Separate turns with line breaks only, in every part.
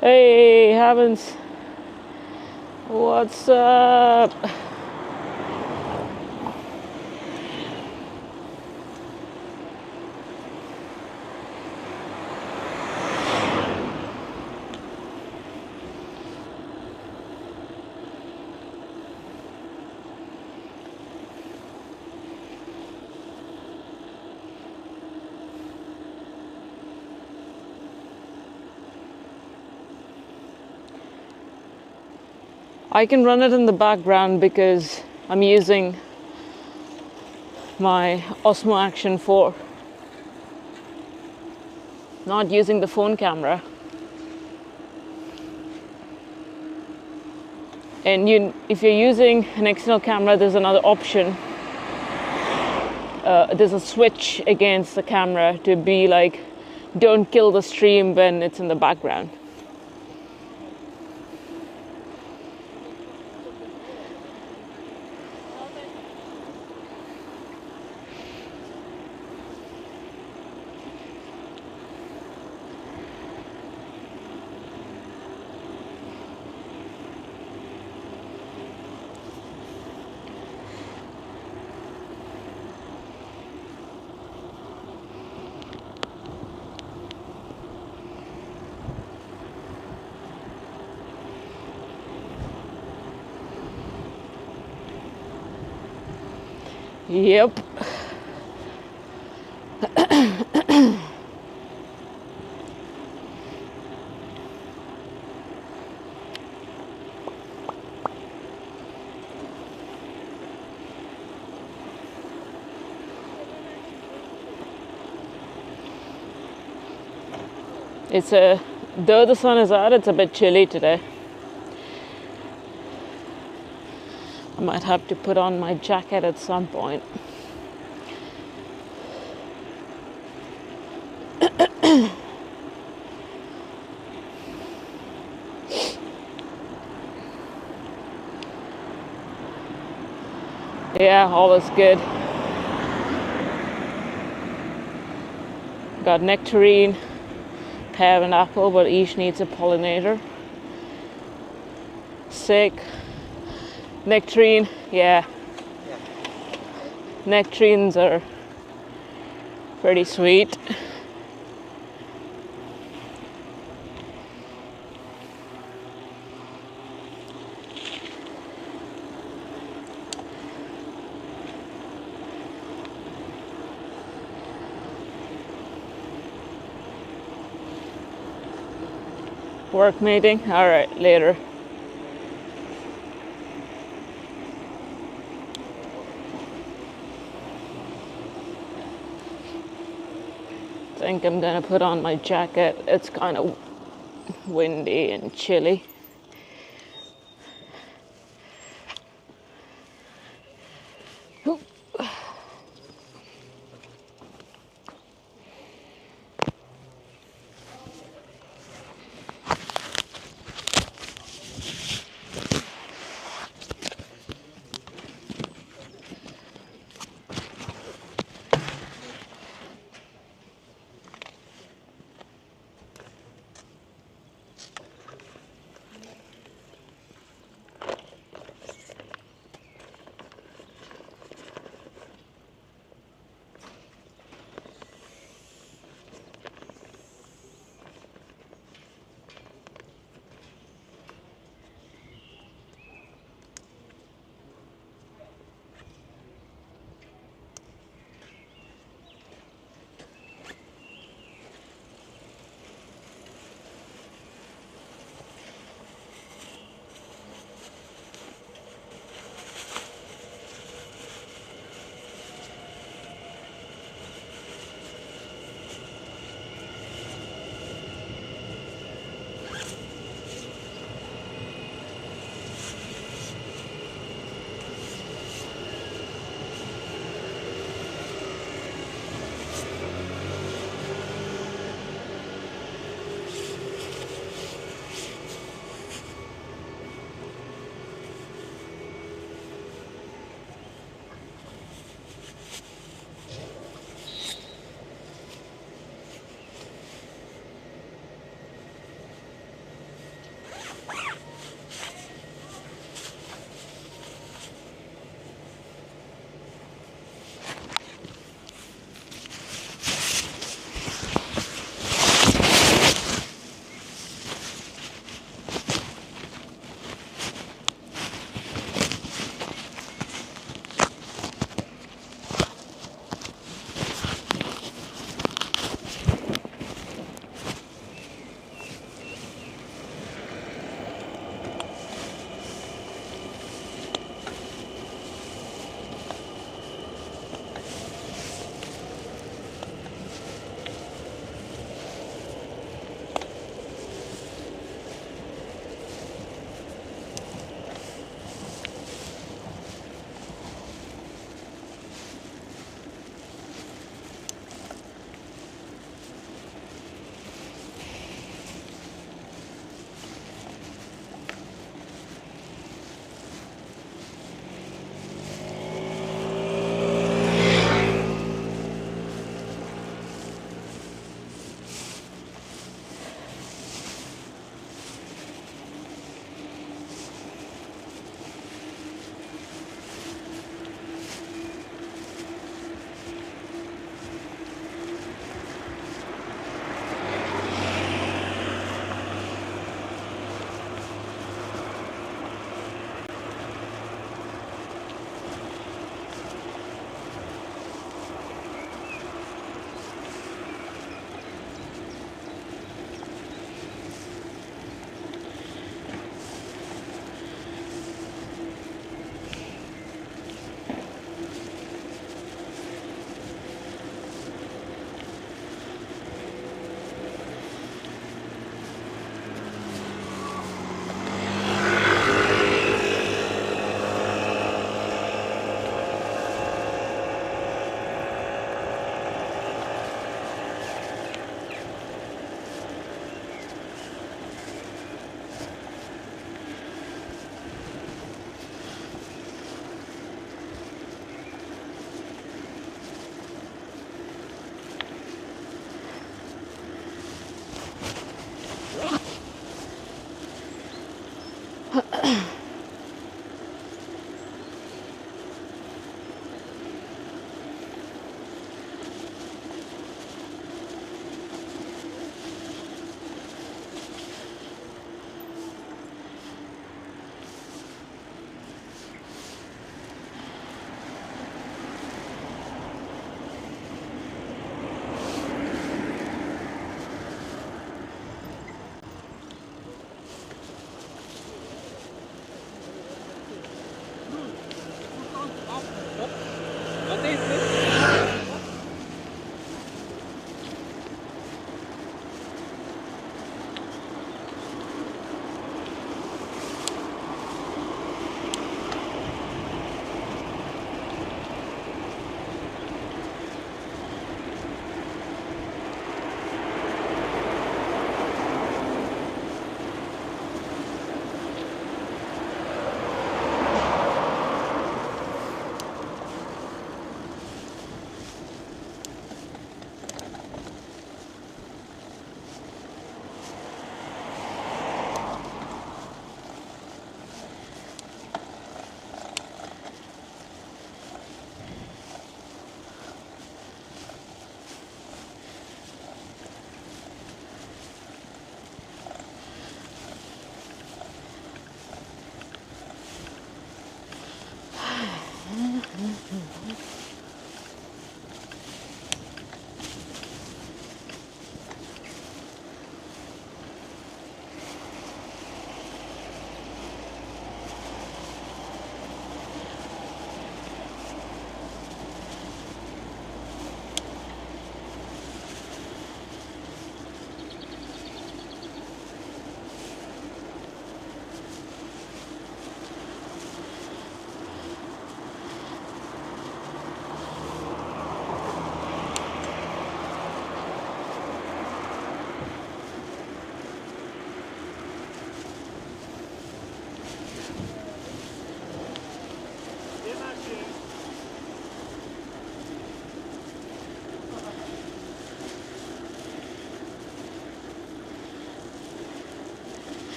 Hey, Havens. What's up? I can run it in the background because I'm using my Osmo Action 4, not using the phone camera. And if you're using an external camera, there's another option. There's a switch against the camera to be like, don't kill the stream when it's in the background. Yep. Though the sun is out, it's a bit chilly today. I might have to put on my jacket at some point. Yeah, all is good. Got nectarine, pear and apple, but each needs a pollinator. Sick. Nectarine, yeah. Nectarines are pretty sweet. Work meeting? All right, later. I think I'm gonna put on my jacket. It's kind of windy and chilly.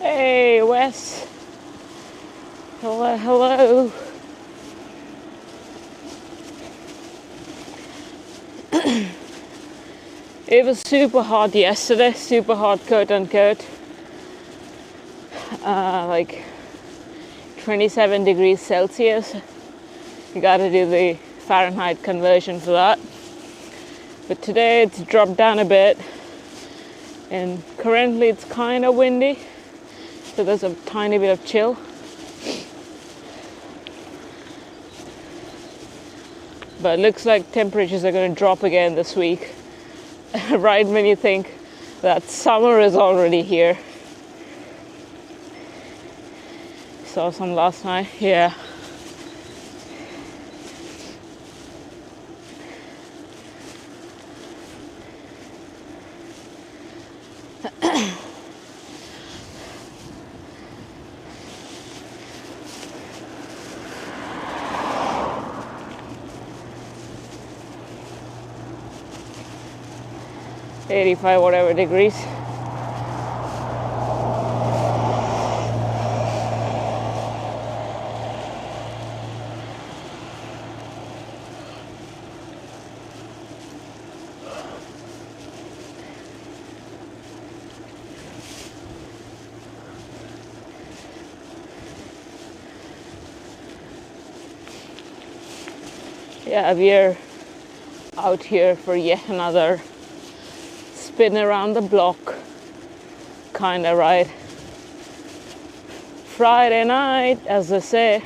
Hey, Wes. Hello, hello. It was super hot yesterday, super hot, quote unquote. Like 27 degrees Celsius. You gotta do the Fahrenheit conversion for that. But today it's dropped down a bit, and currently it's kind of windy, so there's a tiny bit of chill. But it looks like temperatures are going to drop again this week, right when you think that summer is already here. Saw some last night, yeah. $85 whatever degrees. Yeah, we're out here for yet another spin around the block kind of ride. Friday night, as they say.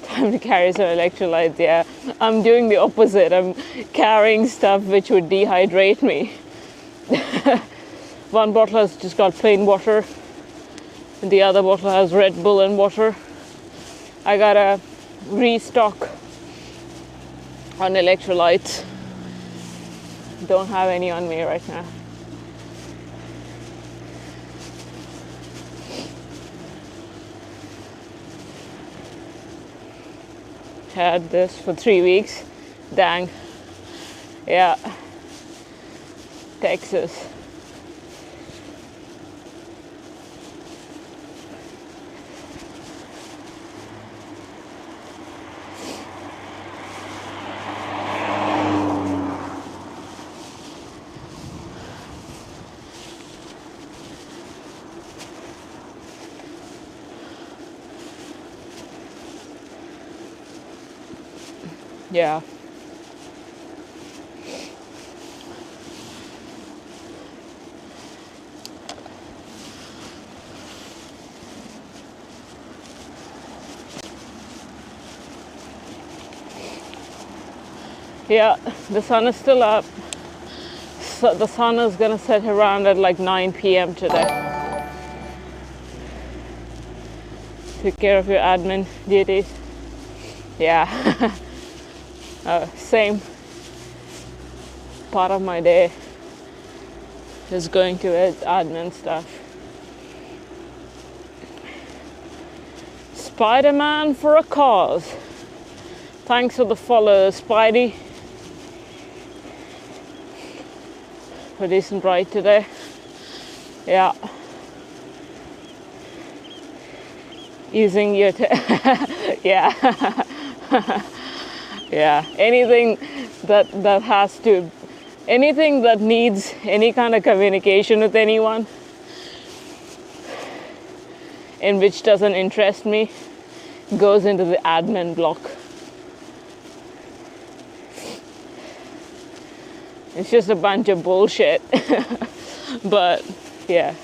Time to carry some electrolytes, yeah. I'm doing the opposite. I'm carrying stuff which would dehydrate me. One bottle has just got plain water, and the other bottle has Red Bull and water. I gotta restock on electrolytes. Don't have any on me right now. Had this for 3 weeks. Dang. Yeah. Texas. Yeah. Yeah, the sun is still up. So the sun is gonna set around at like 9 p.m. today. Take care of your admin duties. Yeah. Same part of my day is going to admin stuff. Spider-Man for a cause. Thanks for the follow, Spidey. For a decent ride today. Yeah. Using your yeah. Yeah, anything that has to, anything that needs any kind of communication with anyone, in which doesn't interest me goes into the admin block. It's just a bunch of bullshit. But yeah.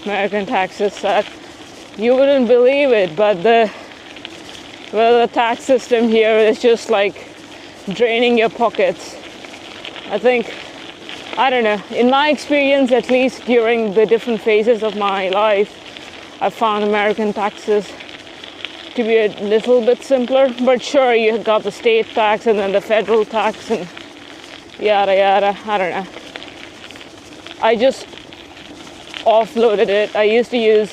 American taxes suck. You wouldn't believe it, but the tax system here is just like draining your pockets. I don't know, in my experience, at least during the different phases of my life, I found American taxes to be a little bit simpler. But sure, you got the state tax and then the federal tax and yada yada. I don't know. I just offloaded it. I used to use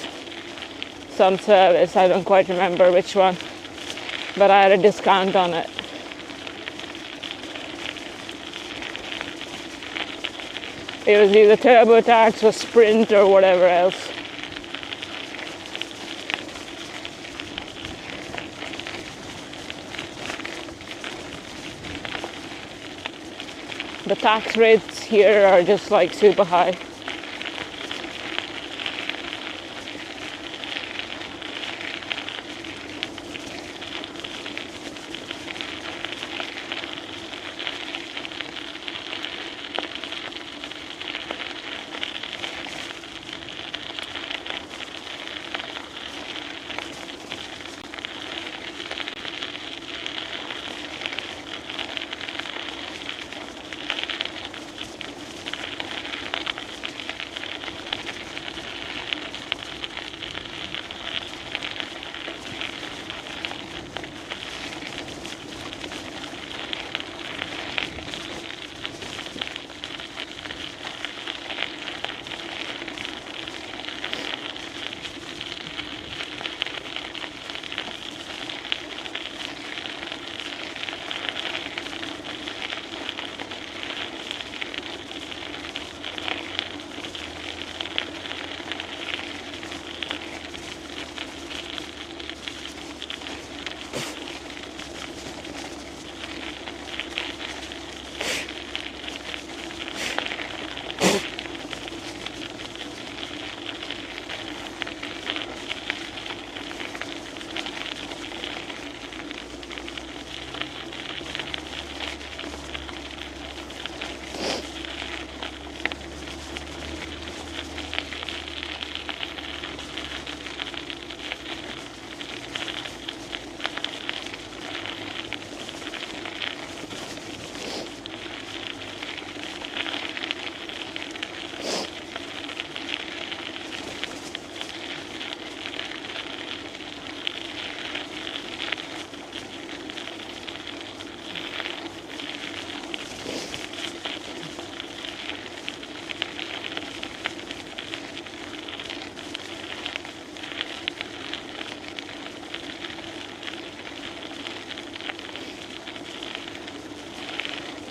some service, I don't quite remember which one, but I had a discount on it. It was either TurboTax or Sprint or whatever else. The tax rates here are just like super high.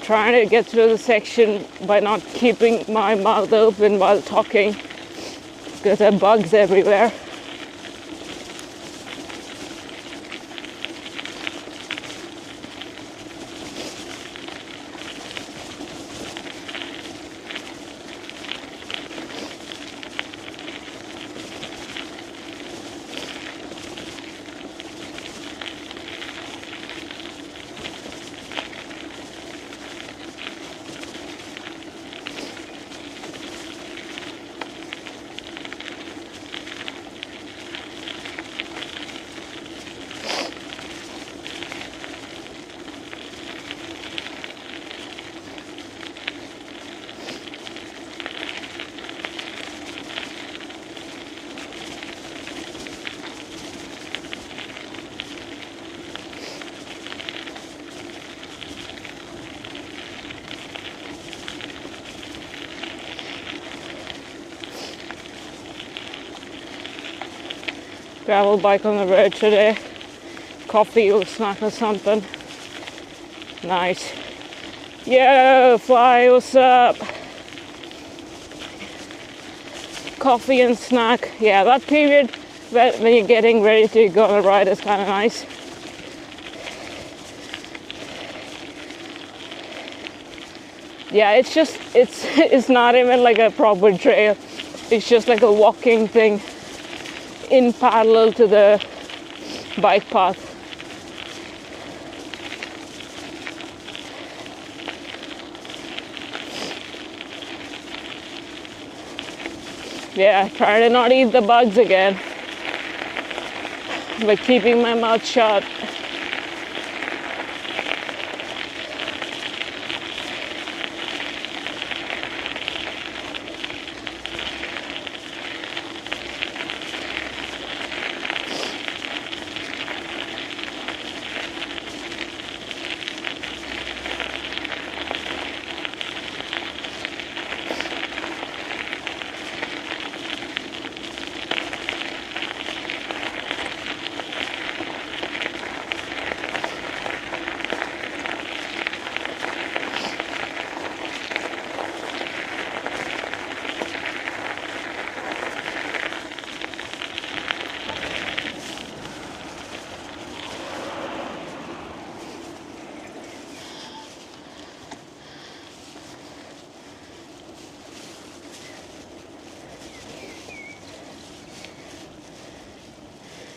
Trying to get through the section by not keeping my mouth open while talking because there are bugs everywhere. Gravel bike on the road today. coffee or snack or something. Nice. Yo, Fly, what's up? Coffee and snack. Yeah, that period when you're getting ready to go on a ride is kind of nice. Yeah, it's not even like a proper trail. It's just like a walking thing in parallel to the bike path. Yeah, try to not eat the bugs again by keeping my mouth shut.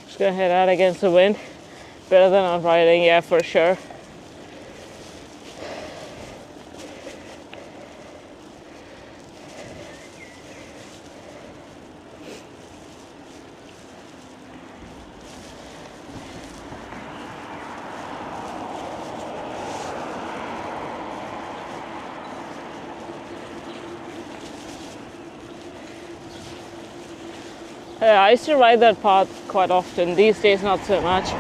Just gonna head out against the wind. Better than not riding, yeah, for sure. Yeah, I used to ride that path quite often. These days, not so much.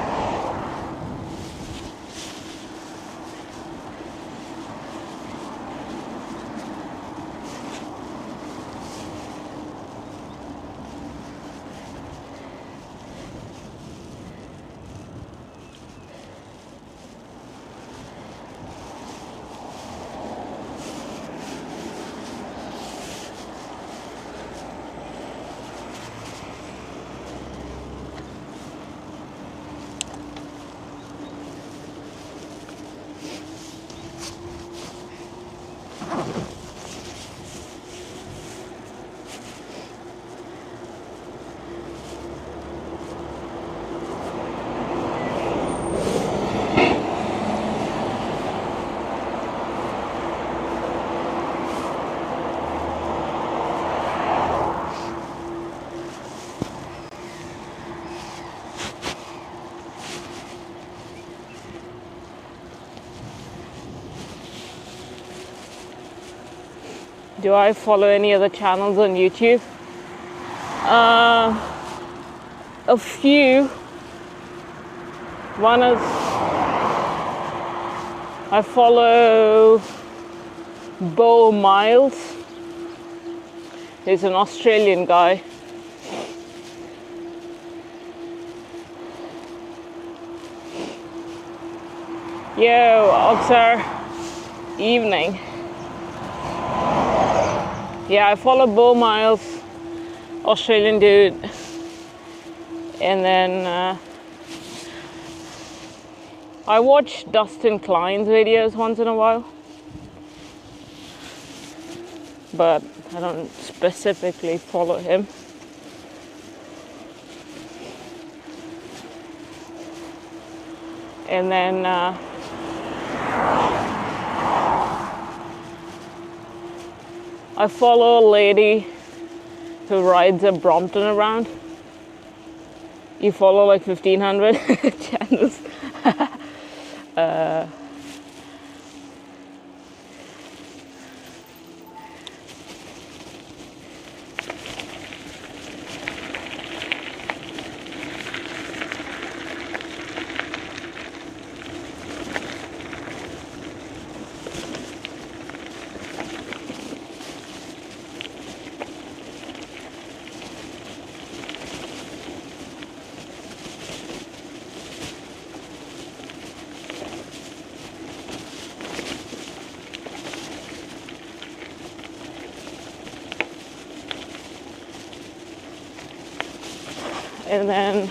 Do I follow any other channels on YouTube? A few. One is I follow Bo Miles. He's an Australian guy. Yo, Oxar. Evening. Yeah, I follow Bo Miles, Australian dude, and then I watch Dustin Klein's videos once in a while, but I don't specifically follow him. And then I follow a lady who rides a Brompton around. You follow like 1,500 channels. And then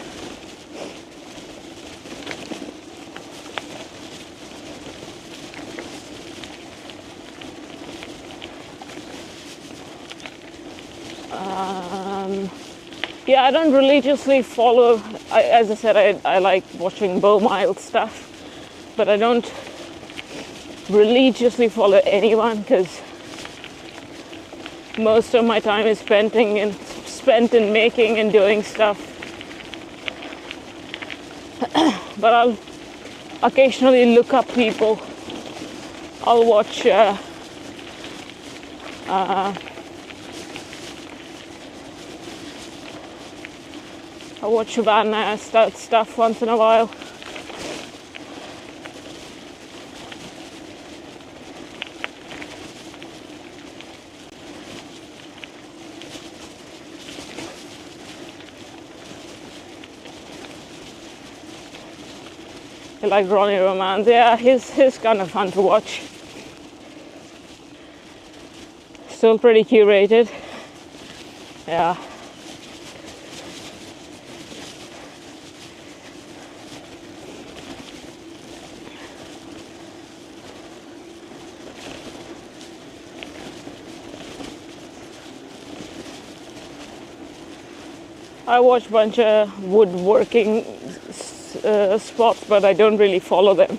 yeah, I don't religiously follow. As I said, I like watching Bo Miles stuff, but I don't religiously follow anyone because most of my time is spent in making and doing stuff. But I'll occasionally look up people. I'll watch Savannah stuff once in a while. I like Ronnie Romance. Yeah, he's kind of fun to watch. Still pretty curated. Yeah. I watch a bunch of woodworking spots, but I don't really follow them.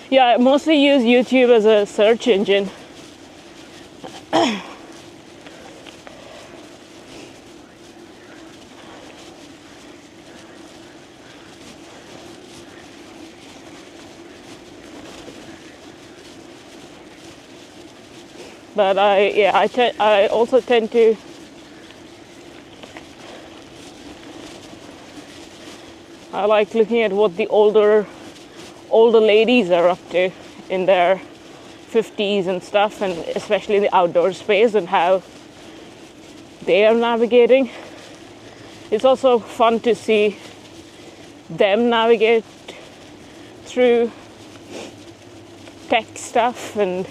Yeah, I mostly use YouTube as a search engine. But I also tend to I like looking at what the older ladies are up to in their 50s and stuff, and especially the outdoor space and how they are navigating. It's also fun to see them navigate through tech stuff and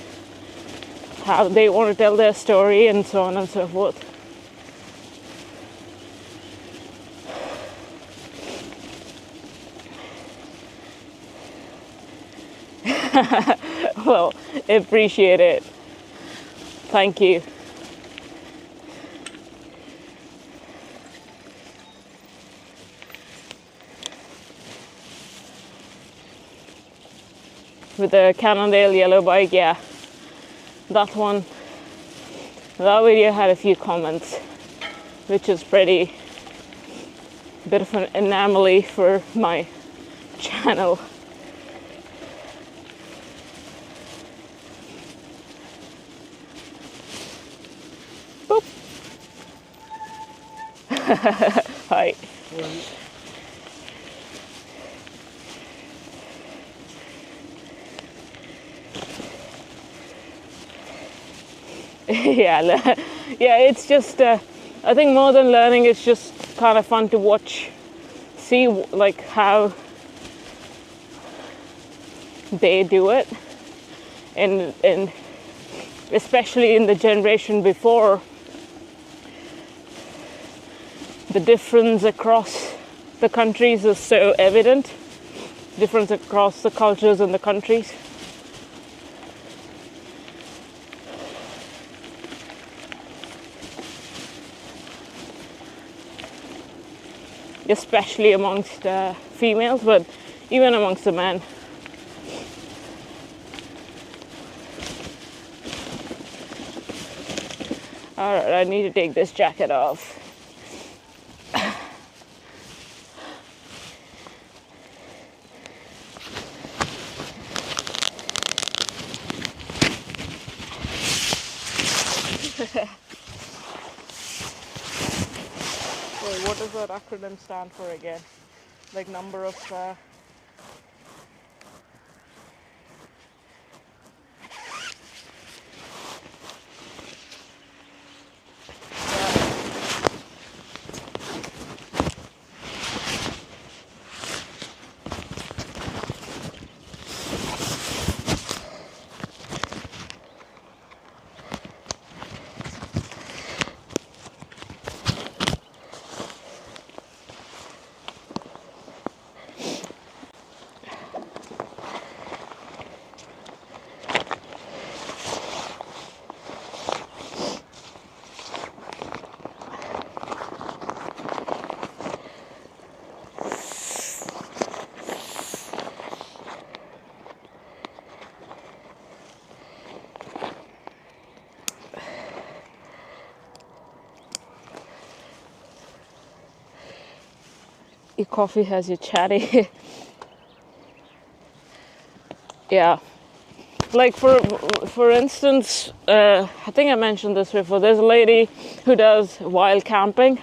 how they want to tell their story and so on and so forth. Well, appreciate it. Thank you. With the Cannondale yellow bike, yeah, that video had a few comments, which is pretty bit of an anomaly for my channel. Boop. Hi. Yeah, it's just I think more than learning, it's just kind of fun to watch, see like how they do it, and especially in the generation before, the difference across the countries is so evident, difference across the cultures and the countries. Especially amongst females, but even amongst the men. Alright, I need to take this jacket off. Wait, what does that acronym stand for again? Like number of... Your coffee has you chatty. Yeah. Like for instance, I think I mentioned this before. There's a lady who does wild camping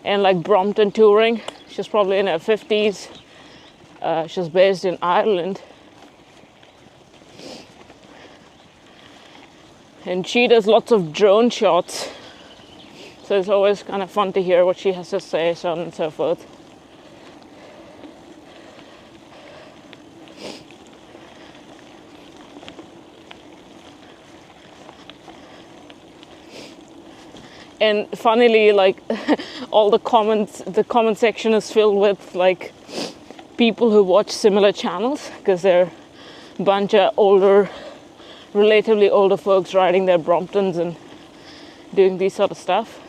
and like Brompton touring. She's probably in her 50s. She's based in Ireland. And she does lots of drone shots. So it's always kind of fun to hear what she has to say, so on and so forth. And funnily, like all the comment section is filled with like people who watch similar channels, because they're a bunch of relatively older folks riding their Bromptons and doing these sort of stuff.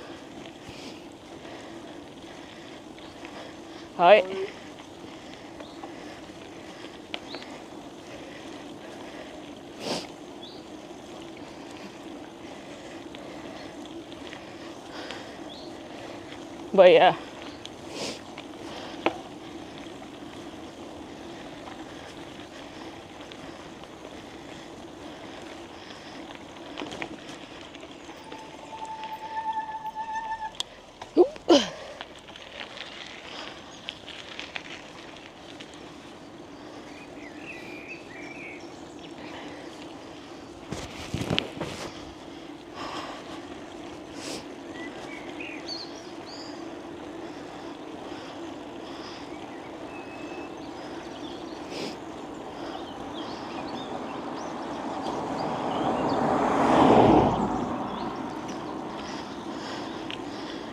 Hi. But yeah.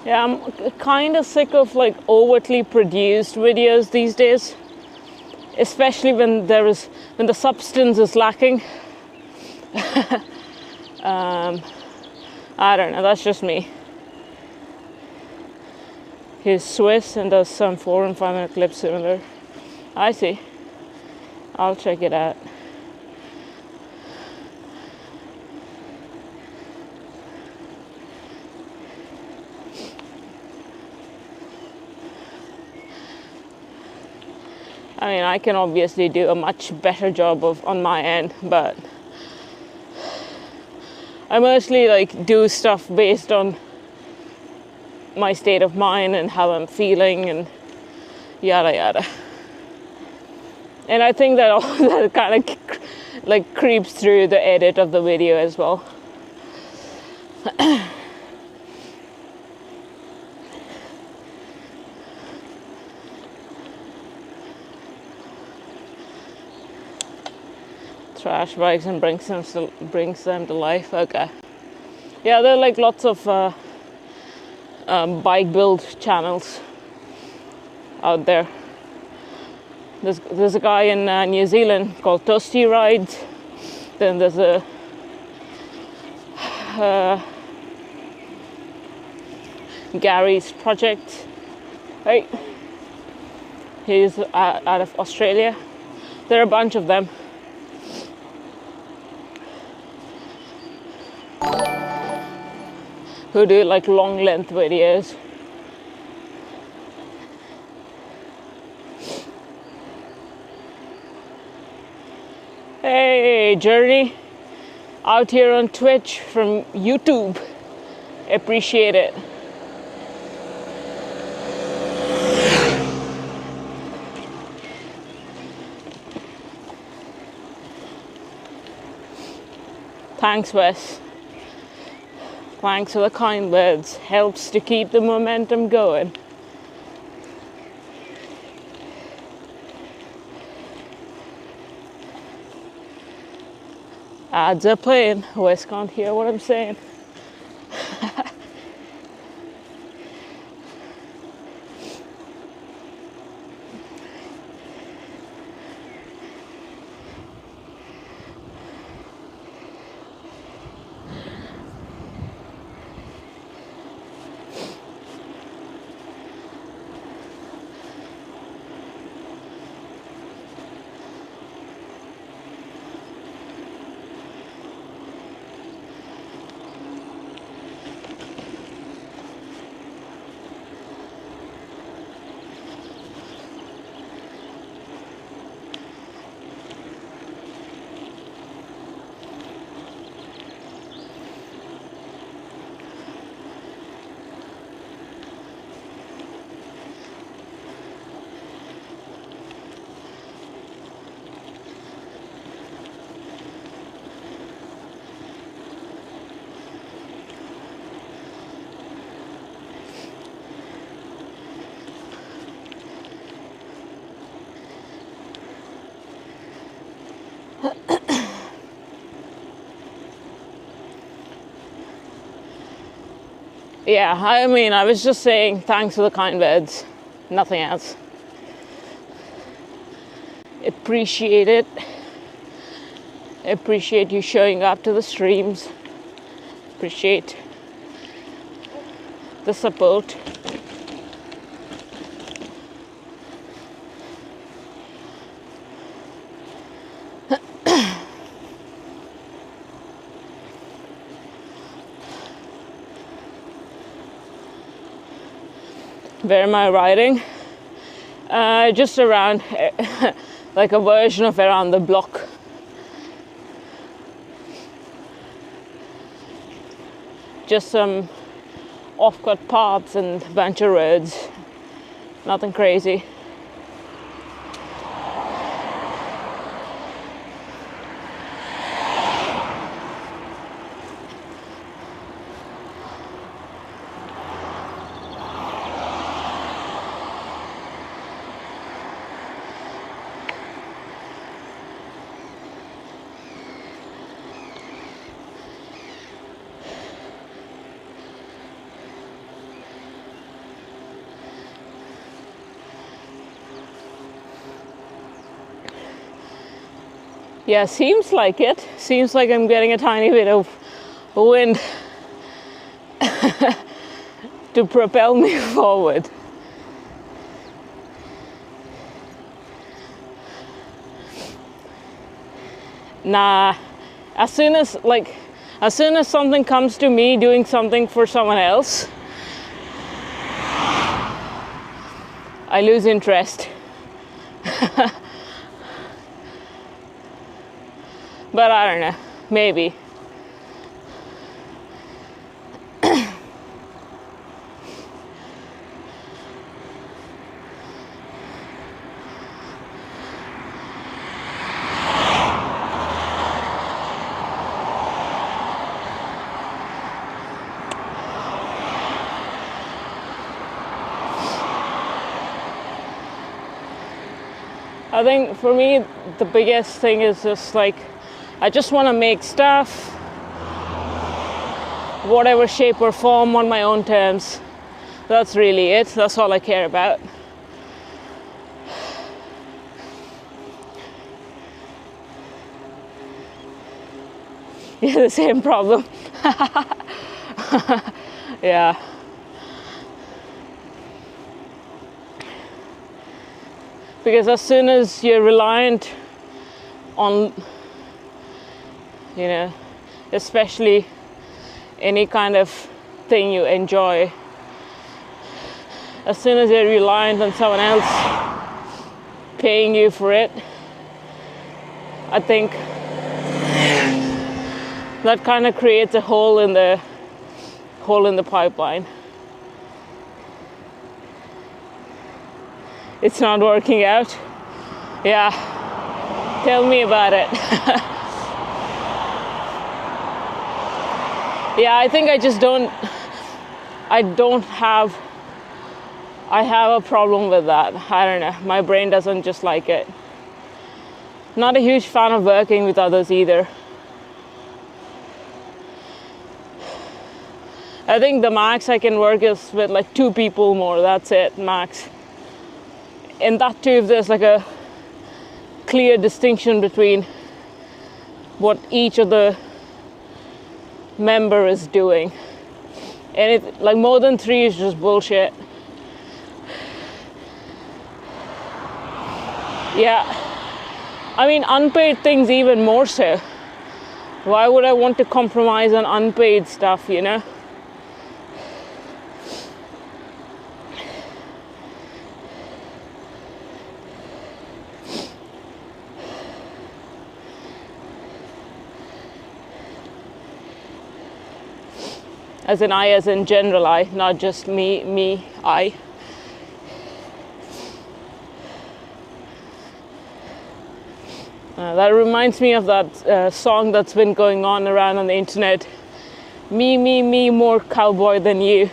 Yeah, I'm kind of sick of like overtly produced videos these days, especially when the substance is lacking. I don't know, that's just me. He's Swiss and does some 4 and 5 minute clips similar. I see. I'll check it out. I mean, I can obviously do a much better job on my end, but I mostly like do stuff based on my state of mind and how I'm feeling and yada yada. And I think that all that kind of like creeps through the edit of the video as well. Trash bikes and brings them to life. Okay. Yeah, there are like lots of bike build channels out there. There's a guy in New Zealand called Toasty Rides. Then there's a Gary's Project. Right. He's out of Australia. There are a bunch of them. Who do like long length videos. Hey Journey, out here on Twitch from YouTube. Appreciate it. Thanks, Wes. Thanks for the kind words. Helps to keep the momentum going. Ads are playing. Wes can't hear what I'm saying. Yeah, I mean, I was just saying thanks for the kind words, nothing else. Appreciate it. Appreciate you showing up to the streams. Appreciate the support. Where am I riding? Just around, like a version of around the block. Just some off-cut paths and a bunch of roads. Nothing crazy. Yeah, seems like it. Seems like I'm getting a tiny bit of wind to propel me forward. Nah, as soon as something comes to me doing something for someone else, I lose interest. But I don't know, maybe. I think for me, the biggest thing is just like, I just want to make stuff, whatever shape or form, on my own terms. That's really it. That's all I care about. Yeah, the same problem. Yeah. Because as soon as you're reliant on, you know, especially any kind of thing you enjoy, as soon as you're reliant on someone else paying you for it, I think that kind of creates a hole in the pipeline. It's not working out. Yeah, tell me about it. Yeah, I think I have a problem with that. I don't know, my brain doesn't just like it. Not a huge fan of working with others either. I think the max I can work is with like 2 people more, that's it, max. And that too, if there's like a clear distinction between what each of the member is doing. And it, like, more than 3 is just bullshit. Yeah, I mean, unpaid things even more so. Why would I want to compromise on unpaid stuff, you know? As in I, as in general I, not just me, I. That reminds me of that song that's been going on around on the internet. Me, more cowboy than you.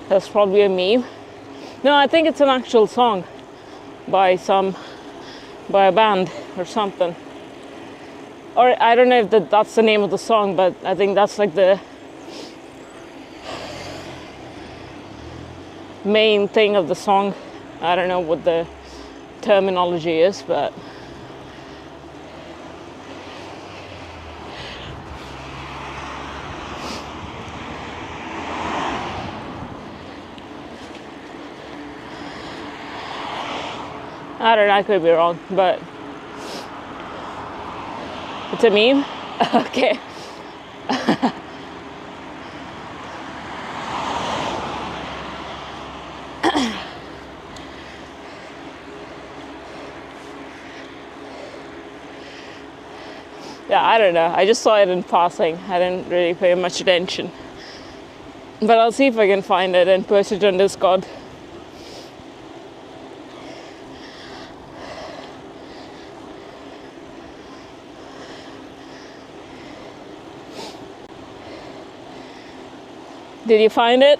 That's probably a meme. No, I think it's an actual song by a band or something. Or I don't know if that's the name of the song, but I think that's like the main thing of the song. I don't know what the terminology is, but I don't know, I could be wrong, but it's a meme? Okay. Yeah, I don't know. I just saw it in passing. I didn't really pay much attention. But I'll see if I can find it and post it on Discord. Did you find it?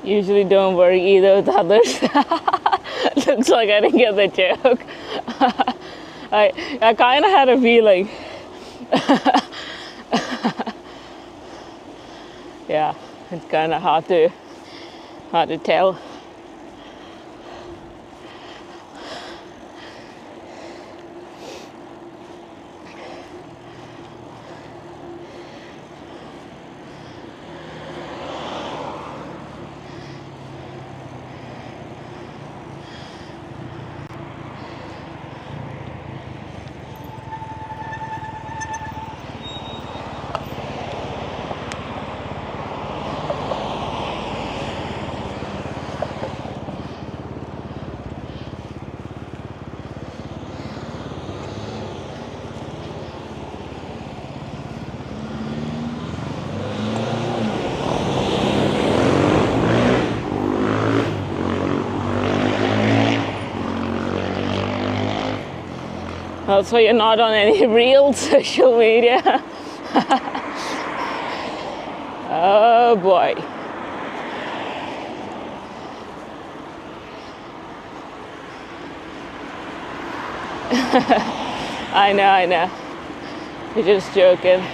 Usually don't worry either with others. Looks like I didn't get the joke. I kind of had a feeling. Yeah, it's kind of hard to tell. So you're not on any real social media? Oh boy. I know. You're just joking.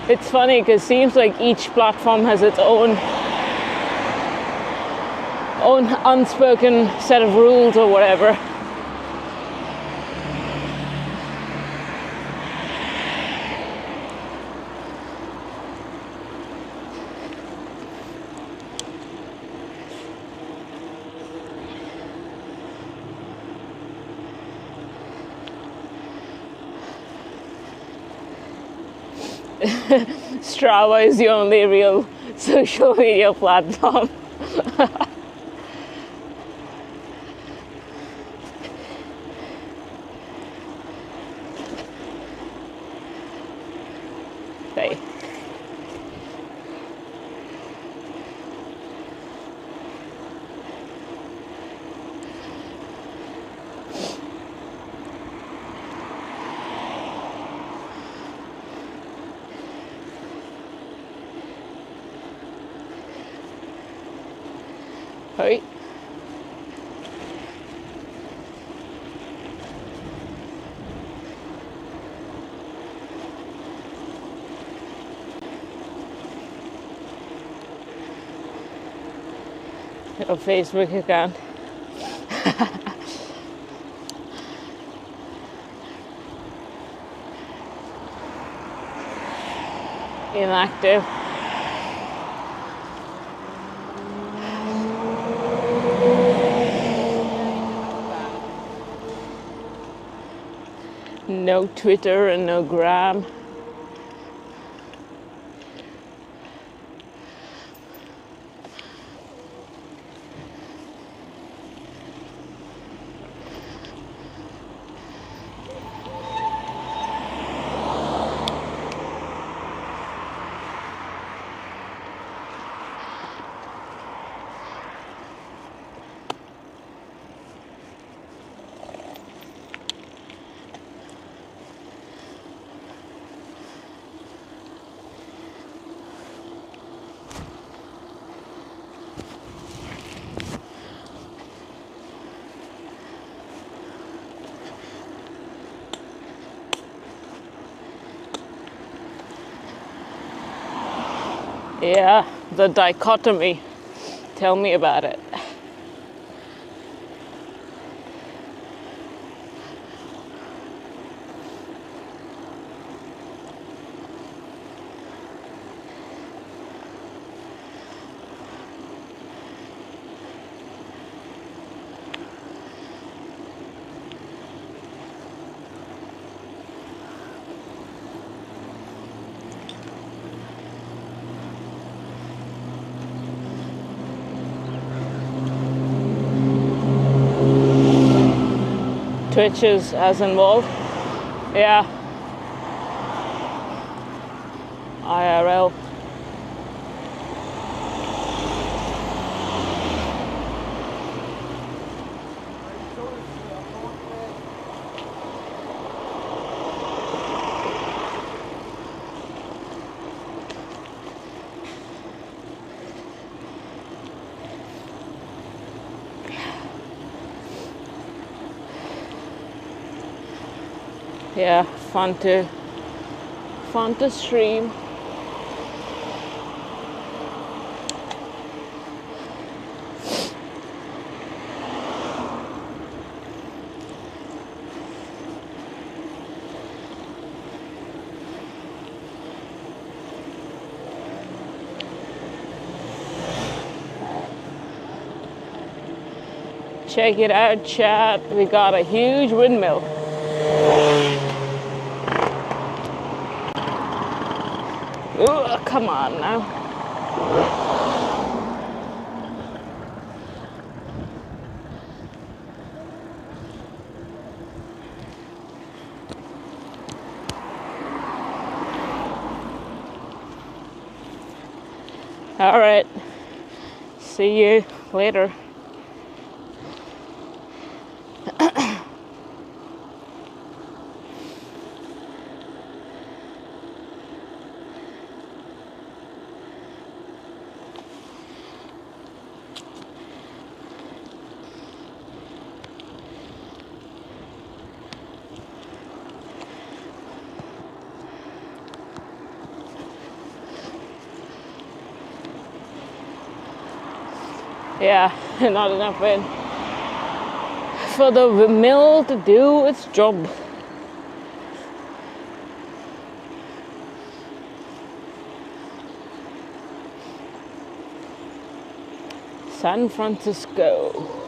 It's funny because it seems like each platform has its own unspoken set of rules or whatever. Strava is the only real social media platform. Hey. Hey. Or Facebook account. Inactive. No Twitter and no Gram. Yeah, the dichotomy. Tell me about it. Twitches as involved. Yeah. IRL. Yeah, fun to stream. Check it out, chat. We got a huge windmill. Ooh, come on now. All right. See you later. Yeah, not enough wind for the mill to do its job. San Francisco.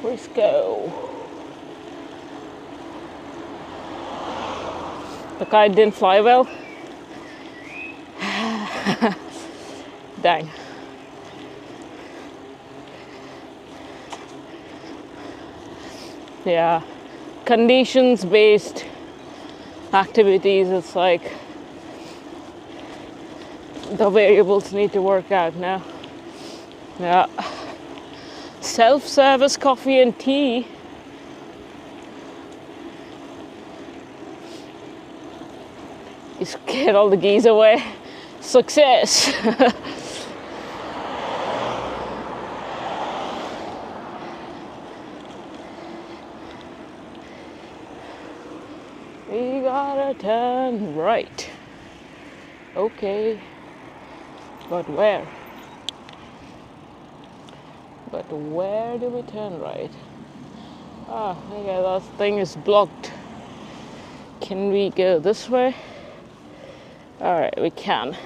Frisco. The kite didn't fly well. Dang. Yeah, conditions based activities, it's like the variables need to work out now. Yeah. Self-service coffee and tea Get all the geese away. Success. We gotta turn right. Okay. But where? But where do we turn right? Ah, okay, that thing is blocked. Can we go this way? Alright, we can.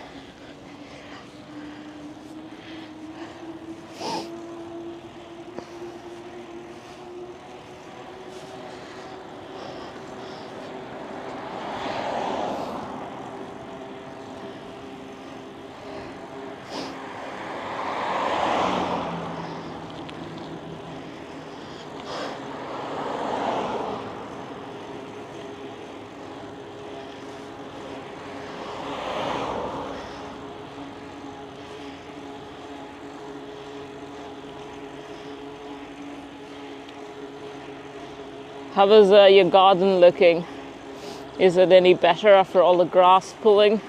How is your garden looking? Is it any better after all the grass pulling?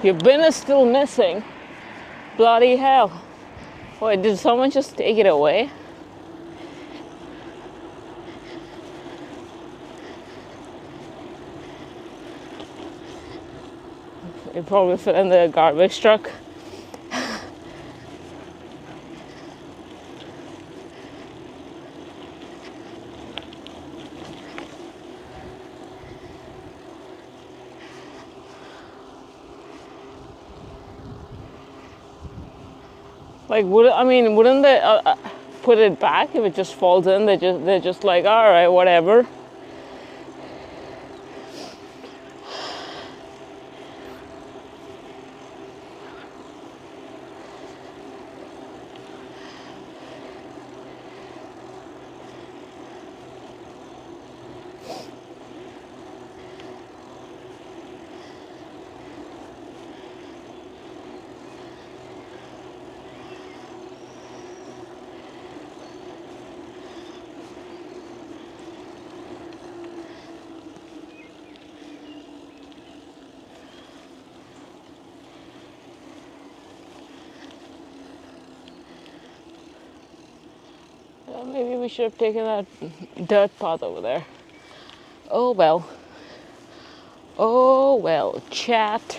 Your bin is still missing. Bloody hell. Wait, did someone just take it away? It probably fit in the garbage truck. Like, wouldn't they put it back if it just falls in? They're just like, all right, whatever. Maybe we should have taken that dirt path over there. Oh well. Oh well, chat.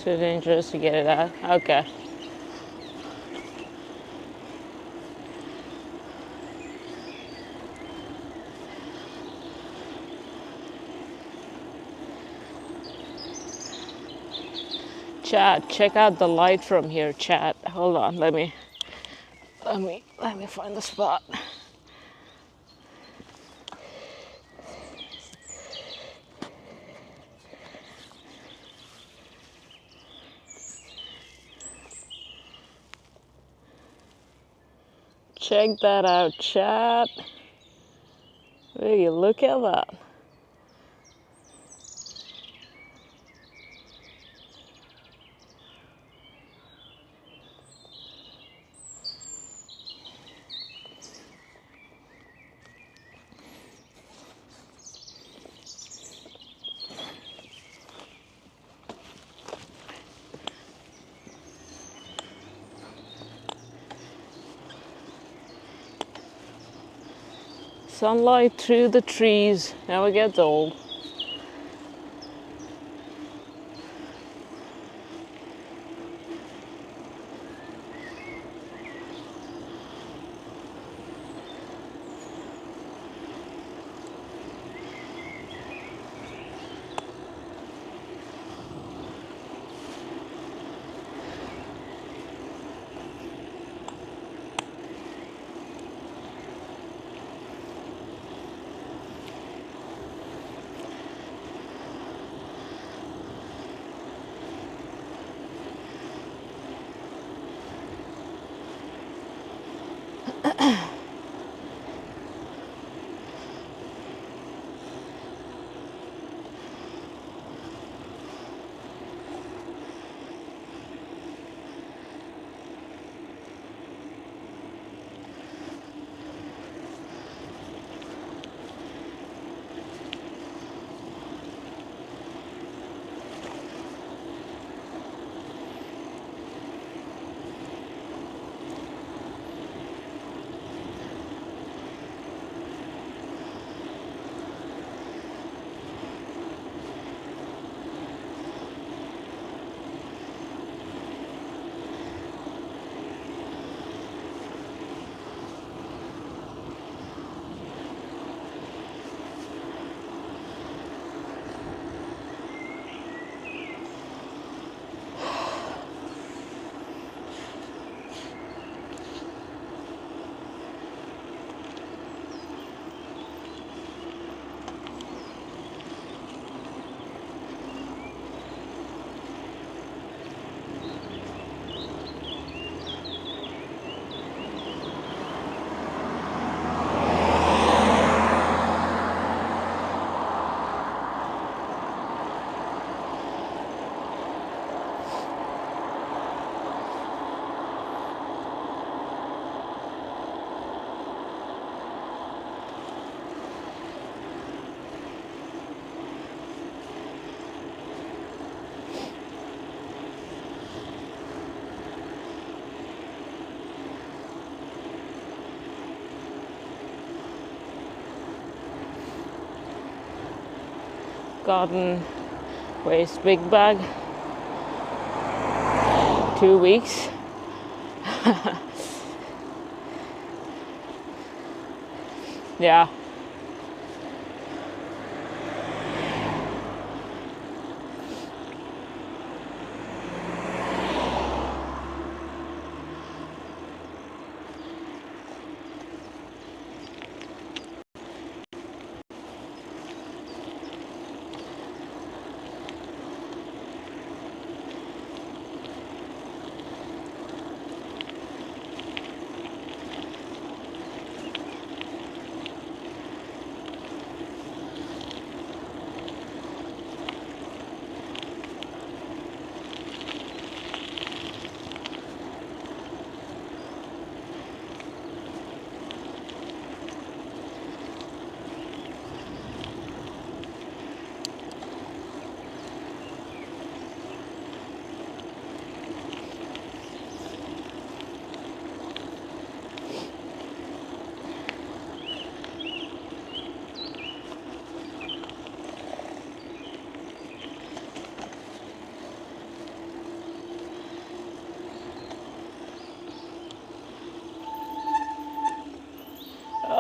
Too dangerous to get it out. Okay. Chat, check out the light from here, chat. Hold on, let me find the spot. Check that out, chat. Will you look at that? Sunlight through the trees never gets old. Garden waste big bag. 2 weeks. Yeah.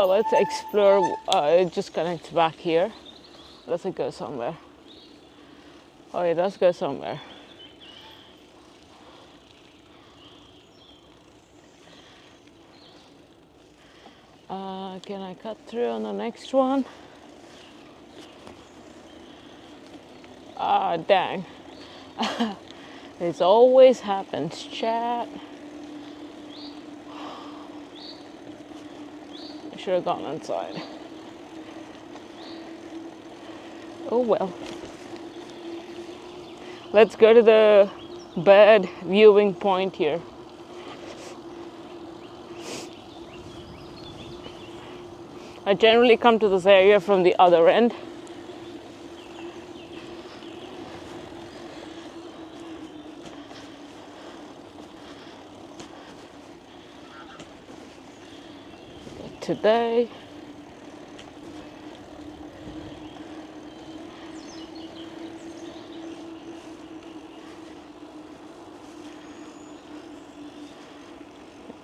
Let's explore. It just connects back here. Does it go somewhere? Oh, it does go somewhere. Can I cut through on the next one? Ah, dang. This always happens, chat. I should have gone inside. Oh well. Let's go to the bird viewing point here. I generally come to this area from the other end. But today,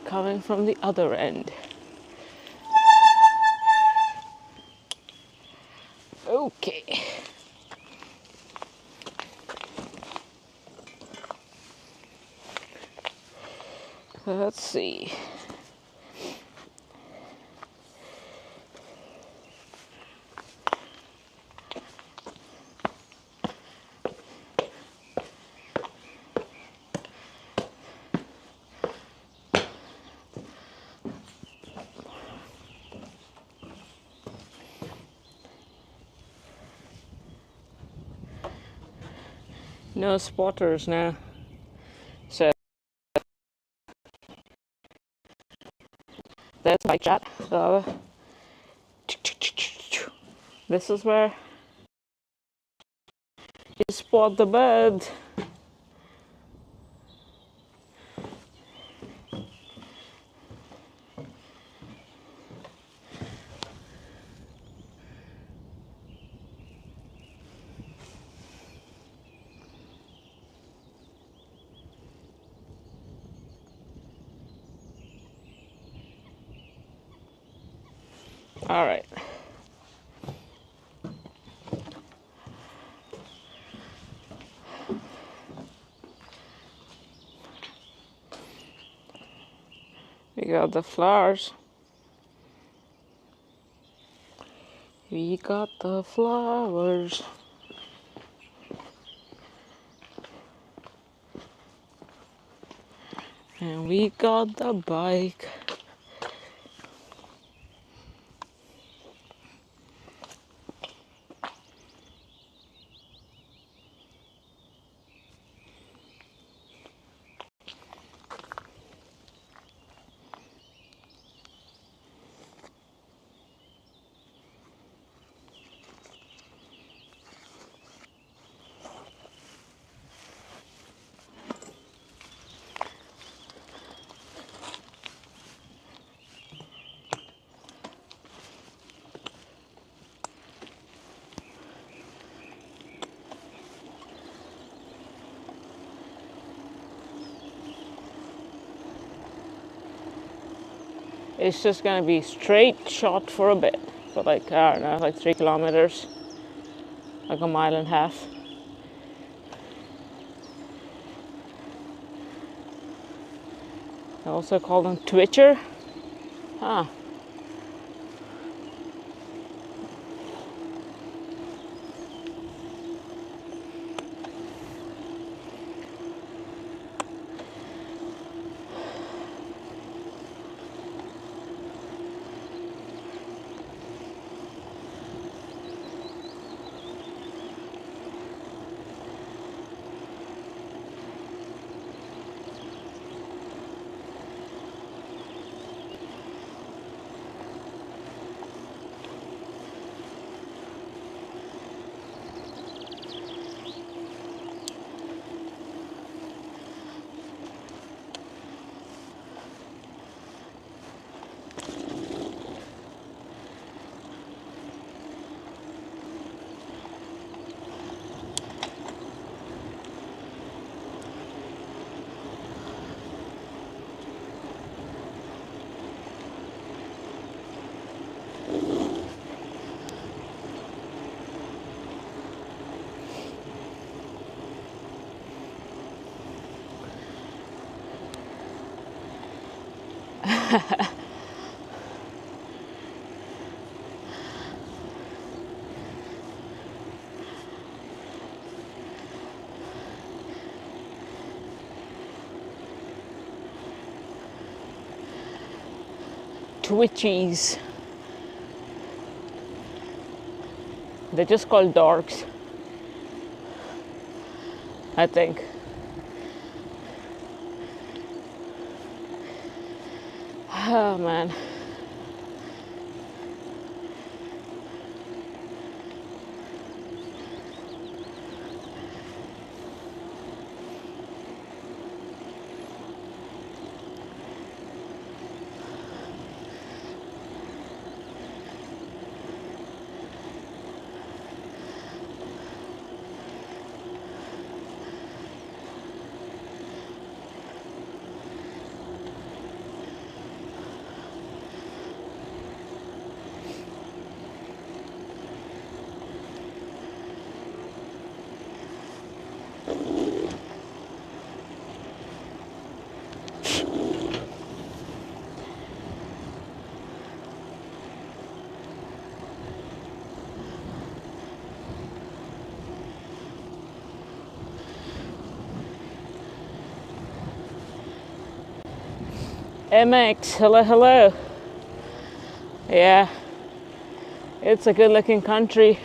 coming from the other end. Okay. Let's see. No spotters now. So there's my chat. So this is where you spot the bird. All right. We got the flowers. We got the flowers. And we got the bike. It's just gonna be straight shot for a bit, for like, I don't know, like 3 kilometers, like a mile and a half. I also call them twitcher. Ah. Twitchies. They're just called dorks, I think. Oh man. MX, hello, hello. Yeah, it's a good looking country.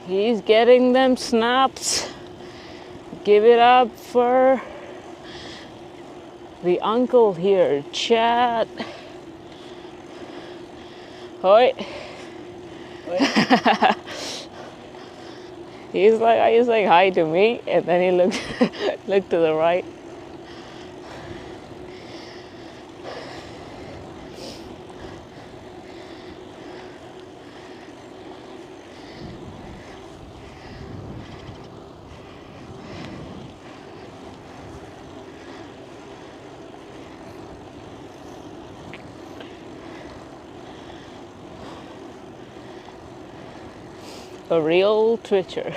He's getting them snaps. Give it up for the uncle here, Chad. Hoi. He's like hi to me, and then he looked to the right. A real twitcher.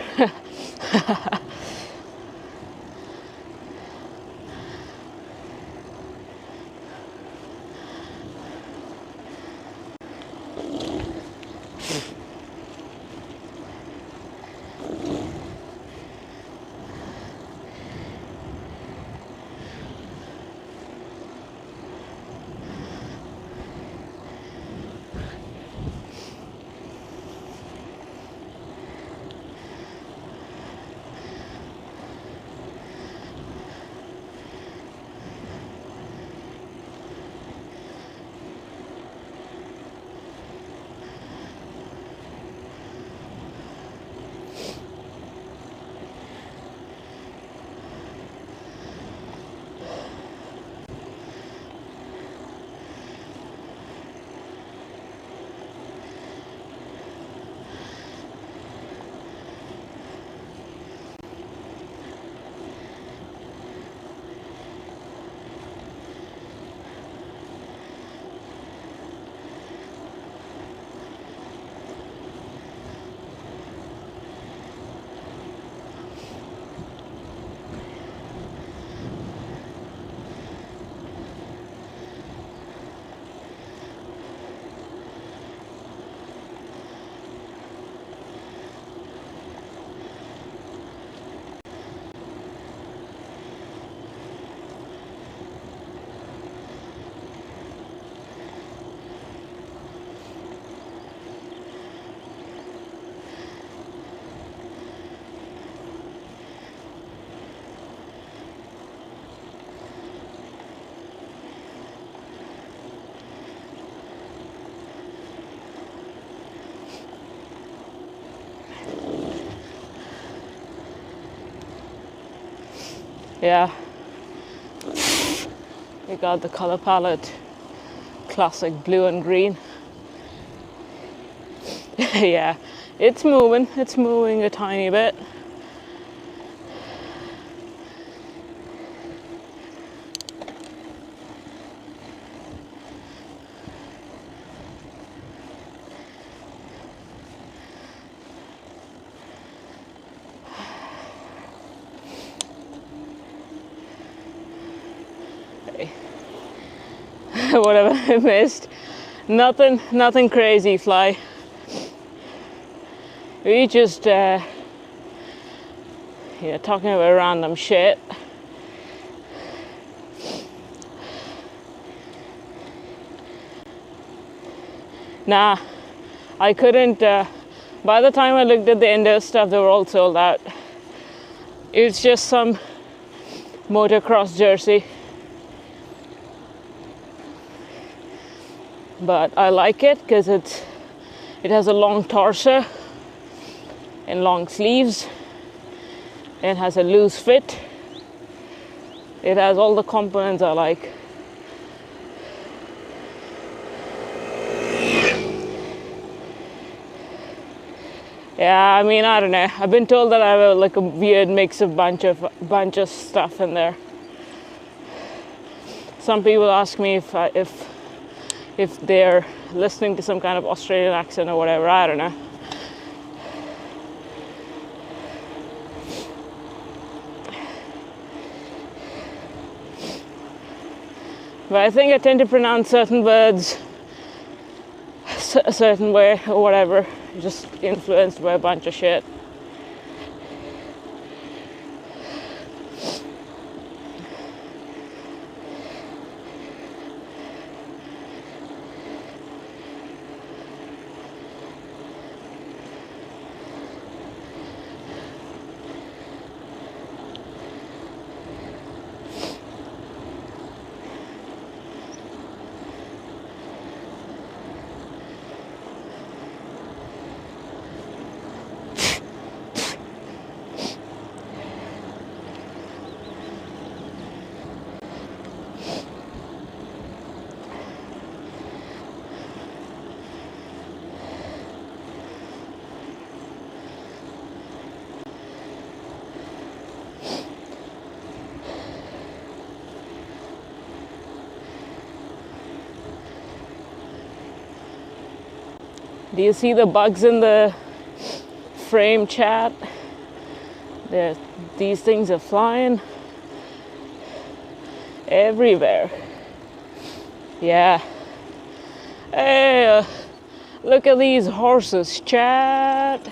Yeah, we got the color palette, classic blue and green. Yeah, it's moving a tiny bit. Whatever I missed, nothing crazy, Fly. We just talking about random shit. Nah, I couldn't. By the time I looked at the indoor stuff, they were all sold out. It's just some motocross jersey. But I like it because it has a long torso and long sleeves. It has a loose fit. It has all the components I like. Yeah, I mean, I don't know. I've been told that I have a weird mix of bunch of stuff in there. Some people ask me if if they're listening to some kind of Australian accent or whatever, I don't know. But I think I tend to pronounce certain words a certain way or whatever, just influenced by a bunch of shit. Do you see the bugs in the frame, chat? These things are flying everywhere. Yeah. Hey, look at these horses, chat.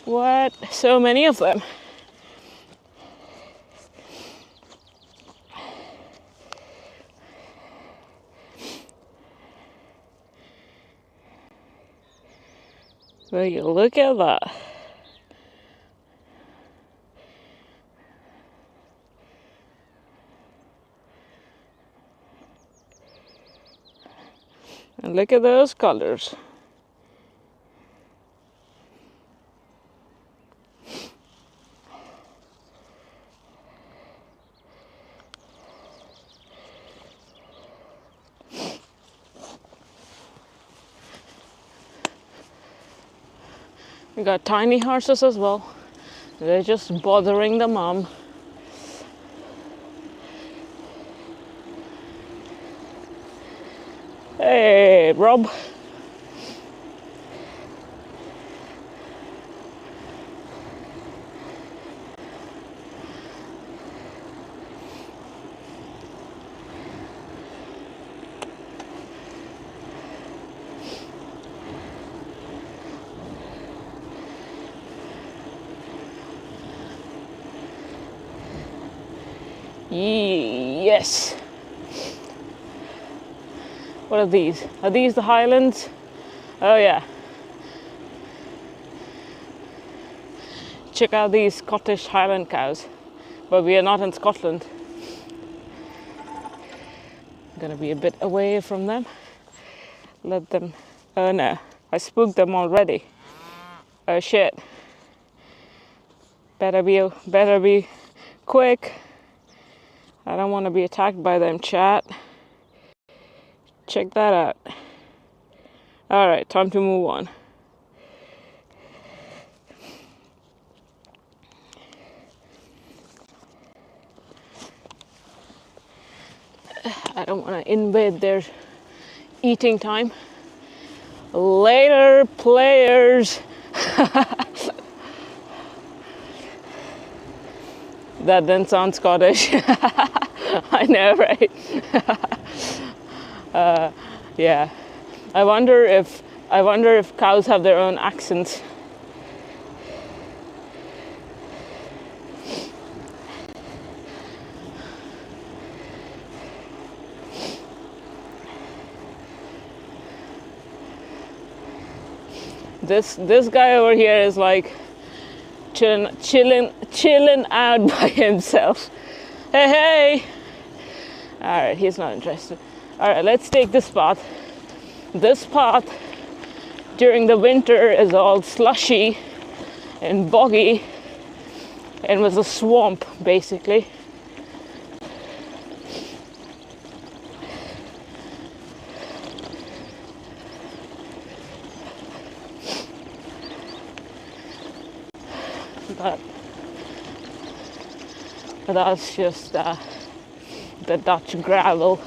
What? So many of them. Will you look at that? And look at those colors. We got tiny horses as well. They're just bothering the mom. Hey, Rob. Yes. What are these? Are these the Highlands? Oh yeah. Check out these Scottish Highland cows. But we are not in Scotland. I'm gonna be a bit away from them. Let them. Oh no, I spooked them already. Oh shit. Better be quick. I don't want to be attacked by them, chat. Check that out. Alright, time to move on. I don't want to invade their eating time. Later, players. That didn't sound Scottish. I know, right? Yeah. I wonder if cows have their own accents. This guy over here is like chilling out by himself. Hey. Alright, he's not interested. Alright, let's take this path. This path during the winter is all slushy and boggy and was a swamp basically. But that's just the Dutch gravel.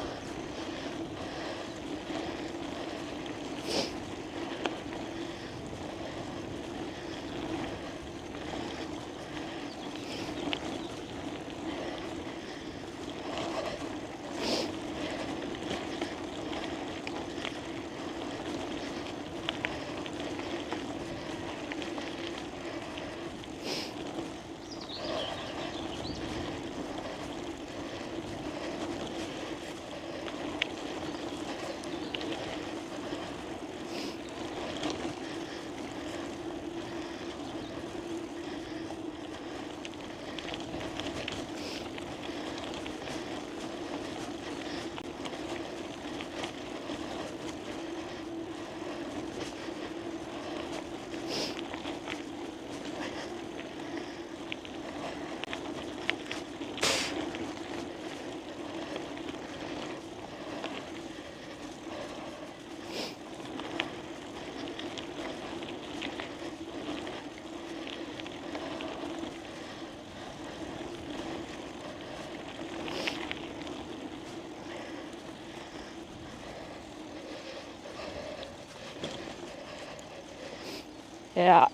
Yeah.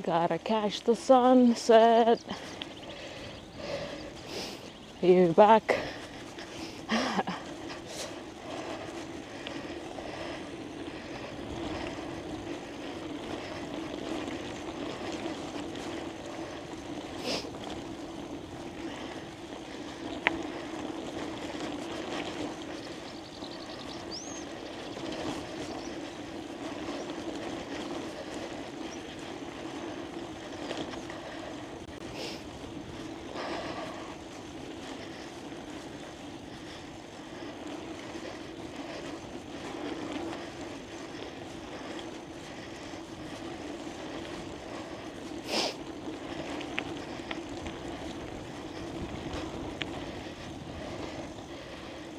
Gotta catch the sunset. You back.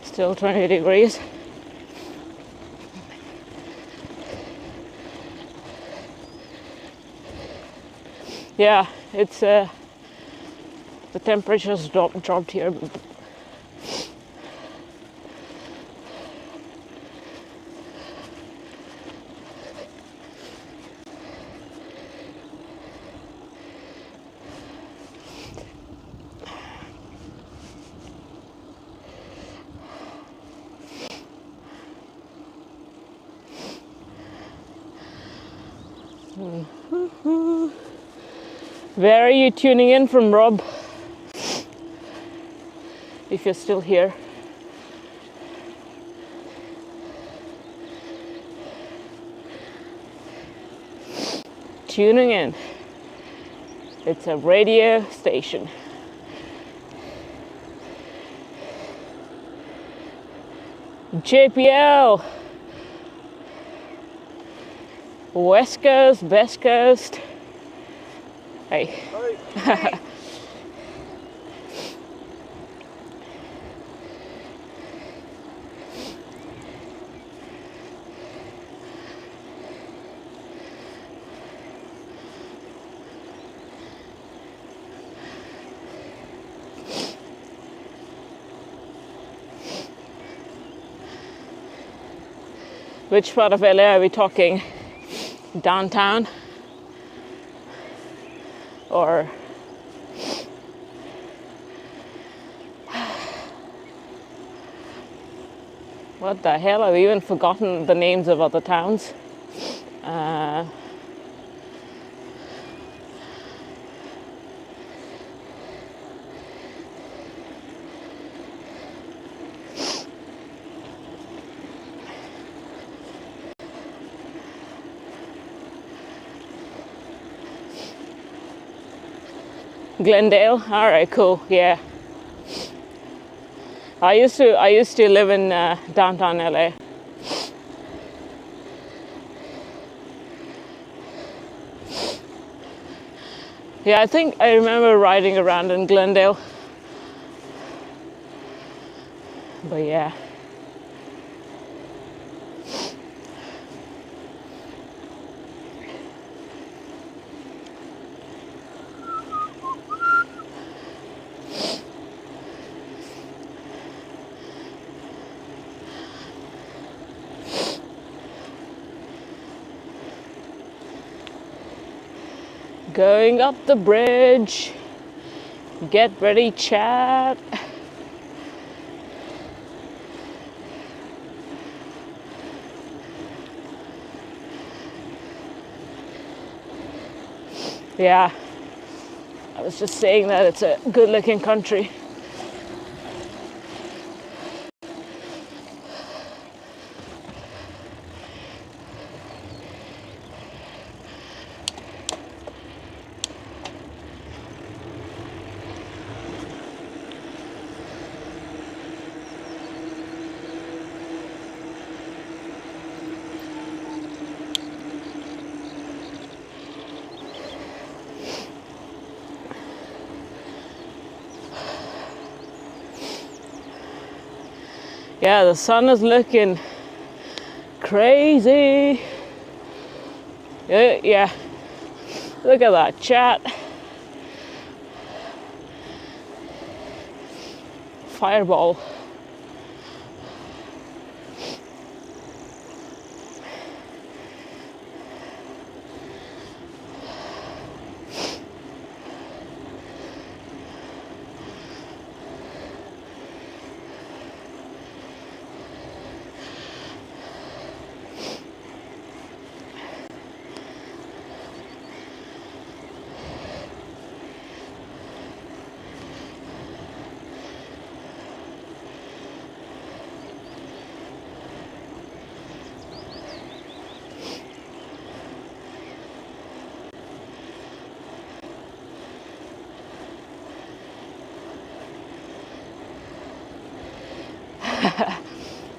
Still 20 degrees. Yeah, it's the temperature's dropped here. Where are you tuning in from, Rob? If you're still here. Tuning in. It's a radio station. JPL. West Coast, Best Coast. Hey.
Hey.
Which part of LA are we talking? Downtown? Or what the hell? I've even forgotten the names of other towns. Glendale. All right, cool. Yeah. I used to live in downtown LA. Yeah, I think I remember riding around in Glendale. But yeah. Going up the bridge. Get ready, chat. Yeah, I was just saying that it's a good looking country. Yeah, the sun is looking crazy. Yeah. Look at that, chat. Fireball.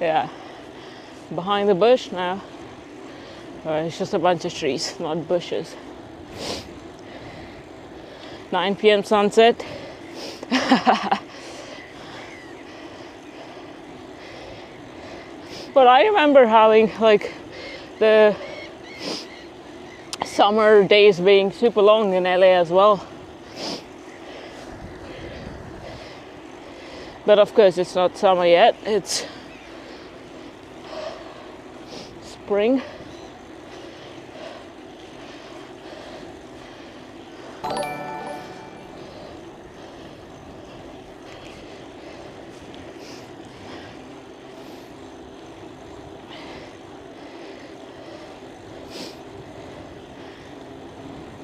Yeah. Behind the bush now. It's just a bunch of trees, not bushes. 9 p.m. sunset. But I remember having like the summer days being super long in LA as well. But of course it's not summer yet, it's spring.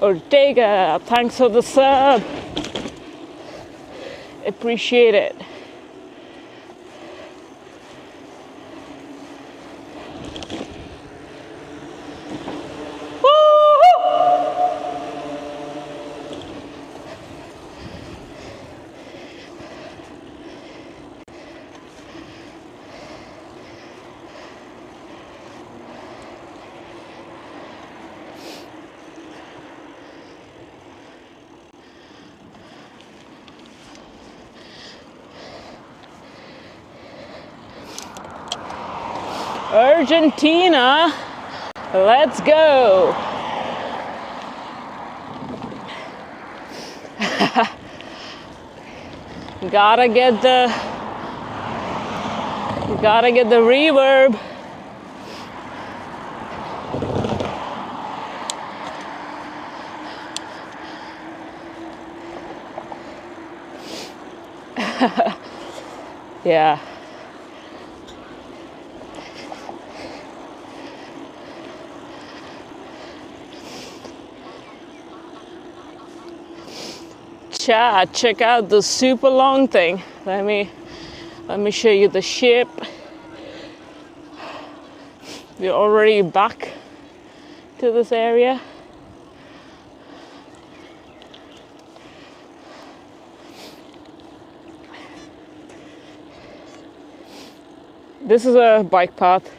Ortega, thanks for the sub. Appreciate it. Argentina, let's go. Gotta get the reverb. Yeah. Chat, check out the super long thing. Let me show you the ship. We're already back to this area. This is a bike path.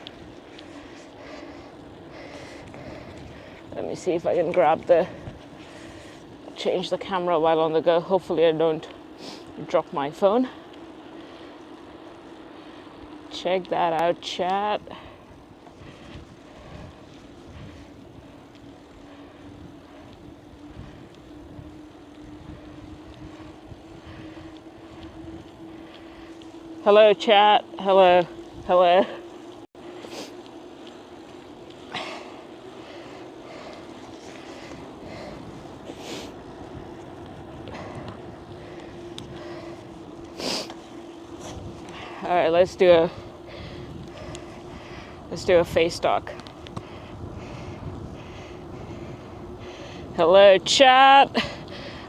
Let me see if I can change the camera while on the go. Hopefully I don't drop my phone. Check that out, chat. Hello, chat. Hello. Hello. All right, let's do a face talk. Hello, chat.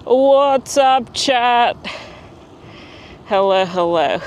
What's up, chat? Hello, hello.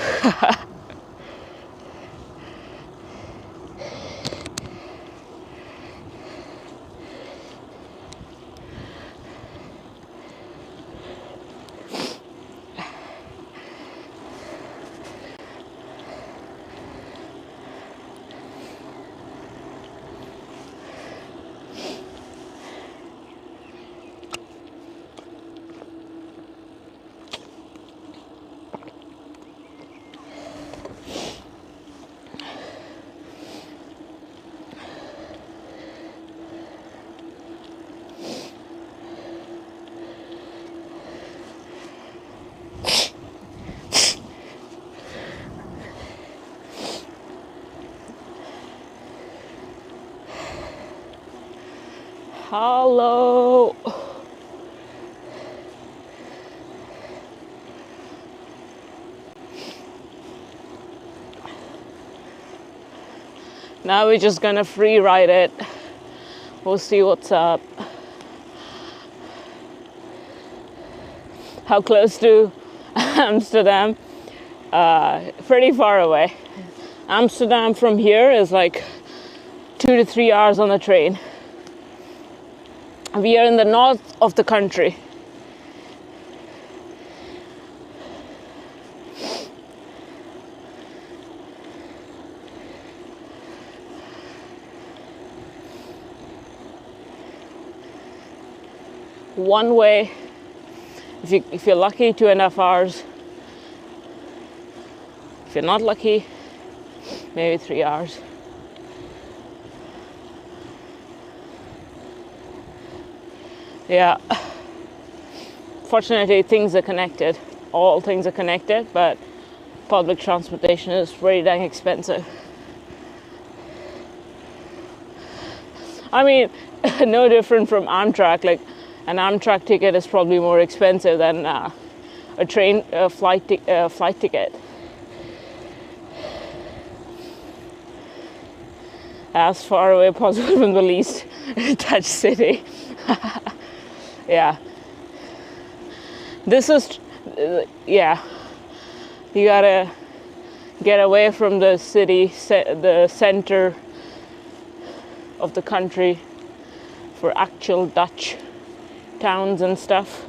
Hello. Now we're just gonna free ride it. We'll see what's up. How close to Amsterdam? Pretty far away. Amsterdam from here is like 2 to 3 hours on the train. We are in the north of the country. one way. If you're lucky, 2.5 hours. If you're not lucky, maybe 3 hours. Yeah. Fortunately, things are connected. All things are connected, but public transportation is very dang expensive. I mean, no different from Amtrak. Like, an Amtrak ticket is probably more expensive than a flight ticket. As far away possible from the least touched city. Yeah. This is, yeah. You gotta get away from the city, the center of the country for actual Dutch towns and stuff.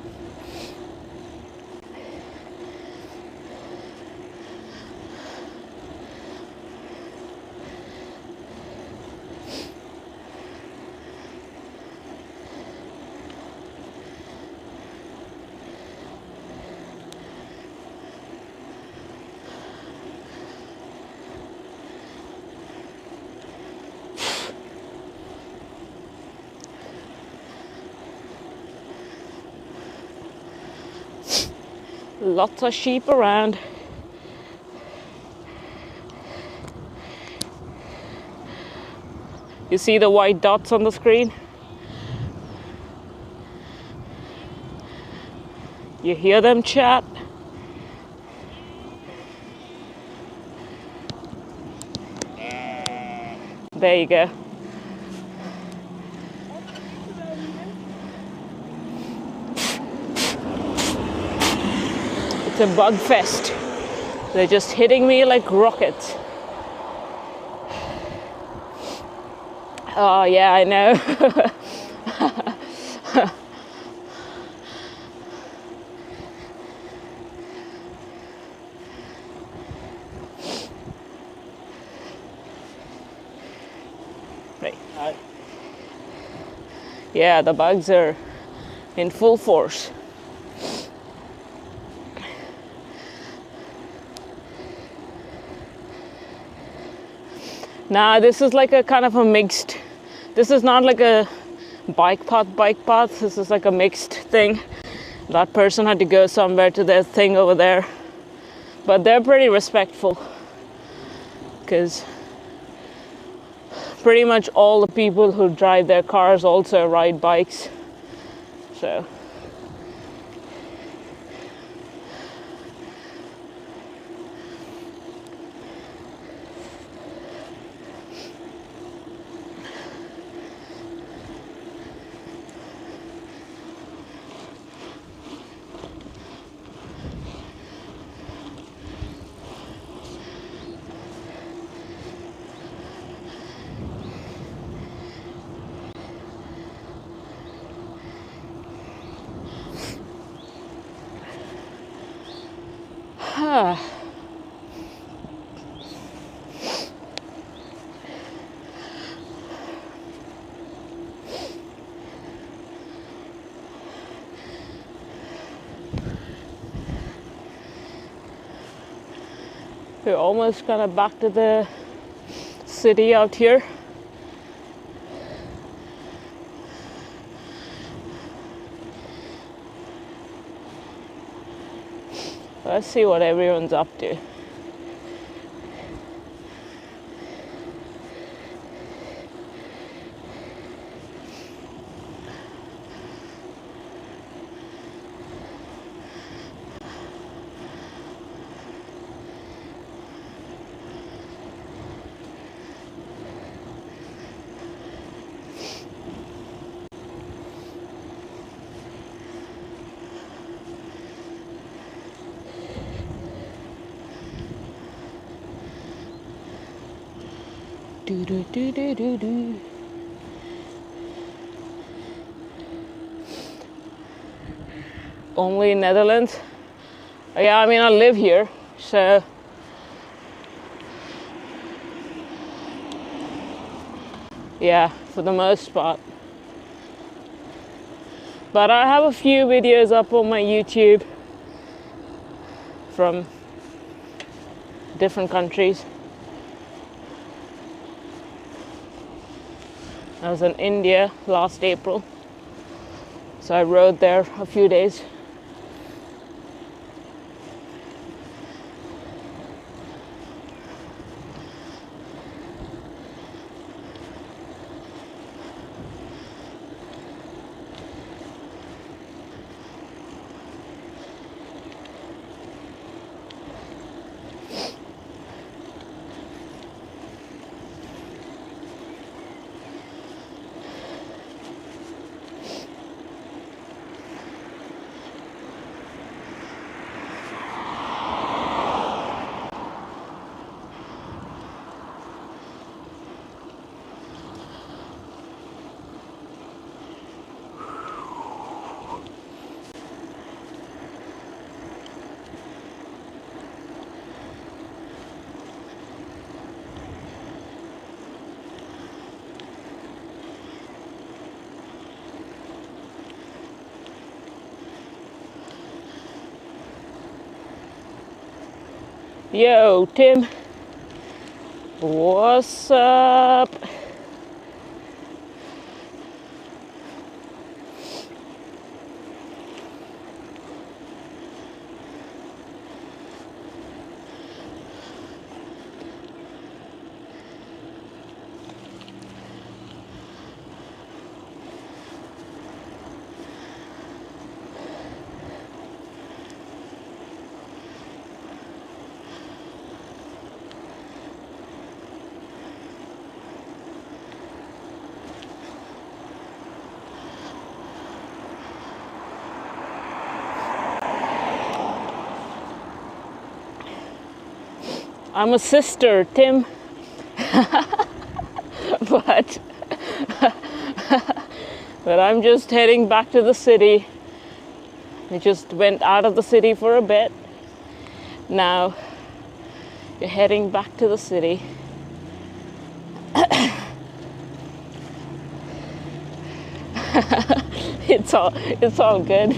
Lots of sheep around. You see the white dots on the screen? You hear them chat? There you go. It's a bug fest. They're just hitting me like rockets. Oh yeah, I know. Right. Yeah, the bugs are in full force. Nah, this is like a kind of a mixed. This is not like a bike path. This is like a mixed thing. That person had to go somewhere to their thing over there. But they're pretty respectful. Because pretty much all the people who drive their cars also ride bikes. So. We're almost kind of back to the city out here. Let's see what everyone's up to. Do do do do do do. Only in Netherlands? Yeah, I mean I live here, so yeah, for the most part. But I have a few videos up on my YouTube from different countries. I was in India last April, so I rode there a few days. Yo, Tim, what's up? I'm a sister, Tim. but I'm just heading back to the city. We just went out of the city for a bit. Now you're heading back to the city. It's all good.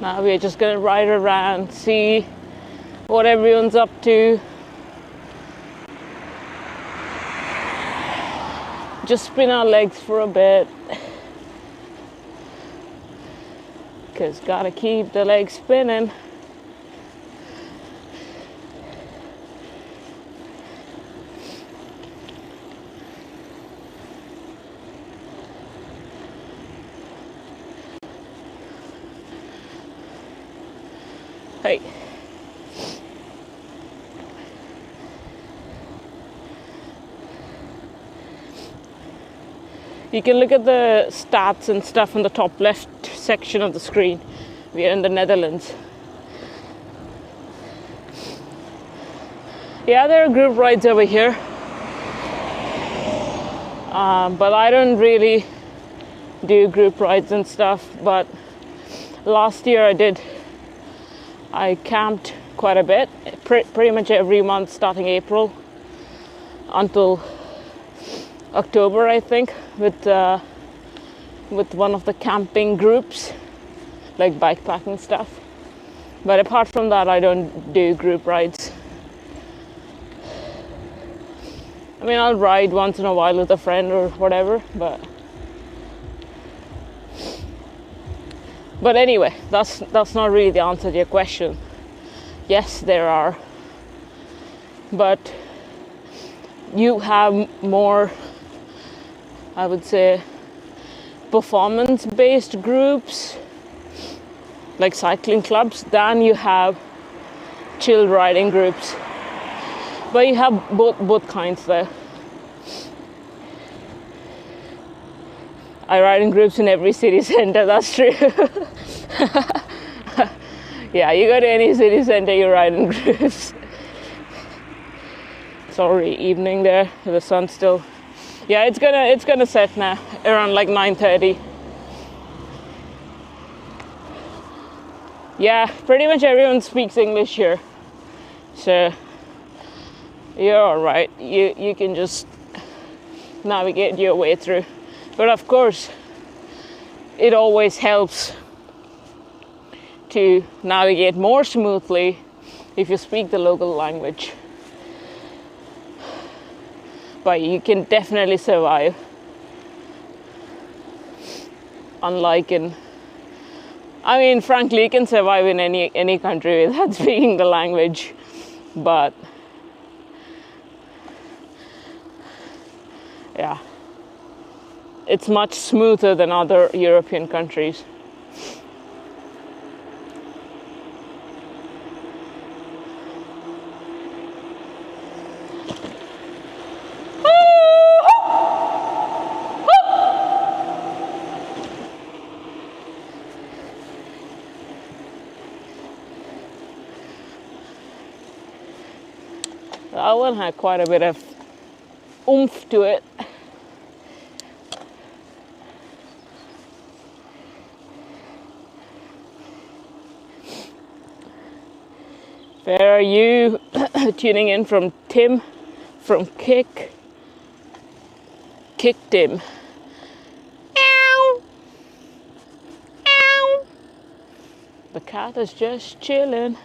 Now we're just gonna ride around, see what everyone's up to. Just spin our legs for a bit. Cause gotta keep the legs spinning. Hey. You can look at the stats and stuff on the top left section of the screen. We are in the Netherlands. Yeah, there are group rides over here. But I don't really do group rides and stuff. But last year I did. I camped quite a bit, pretty much every month starting April until October, I think, with one of the camping groups, like bikepacking stuff. But apart from that, I don't do group rides. I mean, I'll ride once in a while with a friend or whatever, But anyway, that's not really the answer to your question. Yes, there are. But you have more, I would say, performance-based groups, like cycling clubs, than you have chill riding groups. But you have both kinds there. I ride in groups in every city center, that's true. Yeah, you go to any city center, you ride in groups. It's already evening there. The sun's still. Yeah, it's gonna set now around like 9:30. Yeah, pretty much everyone speaks English here, so you're all right. You can just navigate your way through. But of course, it always helps to navigate more smoothly if you speak the local language. But you can definitely survive. Unlike frankly, you can survive in any country without speaking the language. But yeah, it's much smoother than other European countries. That one had quite a bit of oomph to it. Where are you tuning in from? Tim from Kick Tim. Ow! Ow! The cat is just chilling.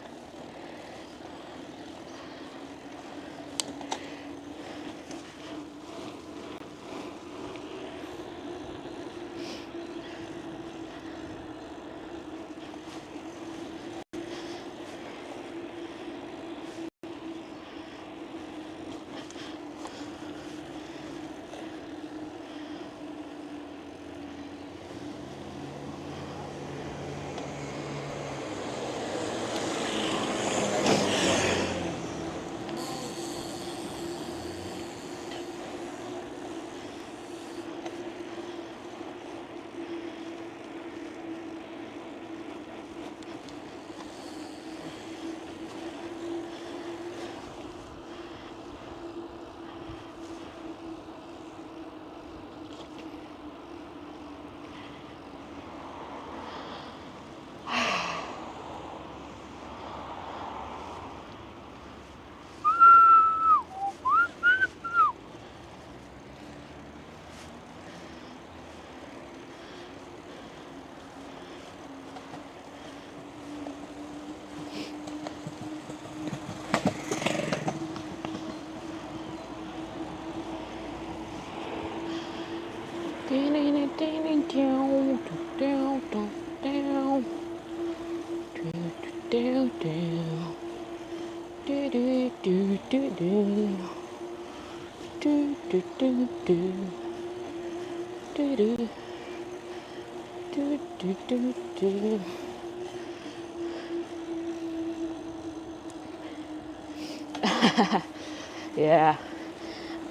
Yeah,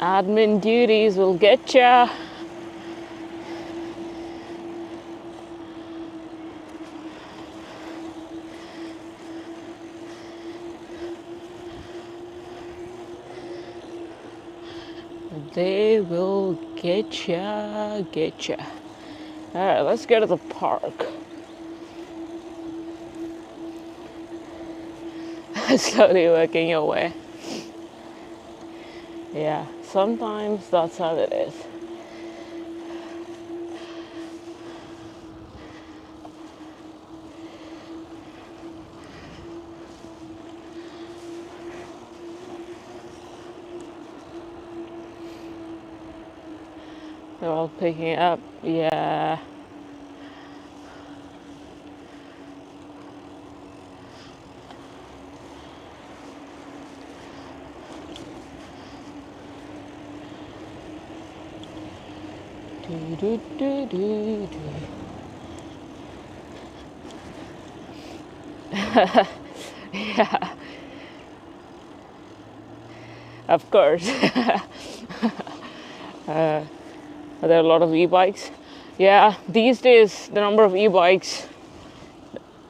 admin duties will get ya. They will get ya. Alright, let's go to the park. Slowly working your way. Yeah, sometimes that's how it is. They're all picking up, yeah. Yeah, of course. There are a lot of e-bikes. Yeah, these days the number of e-bikes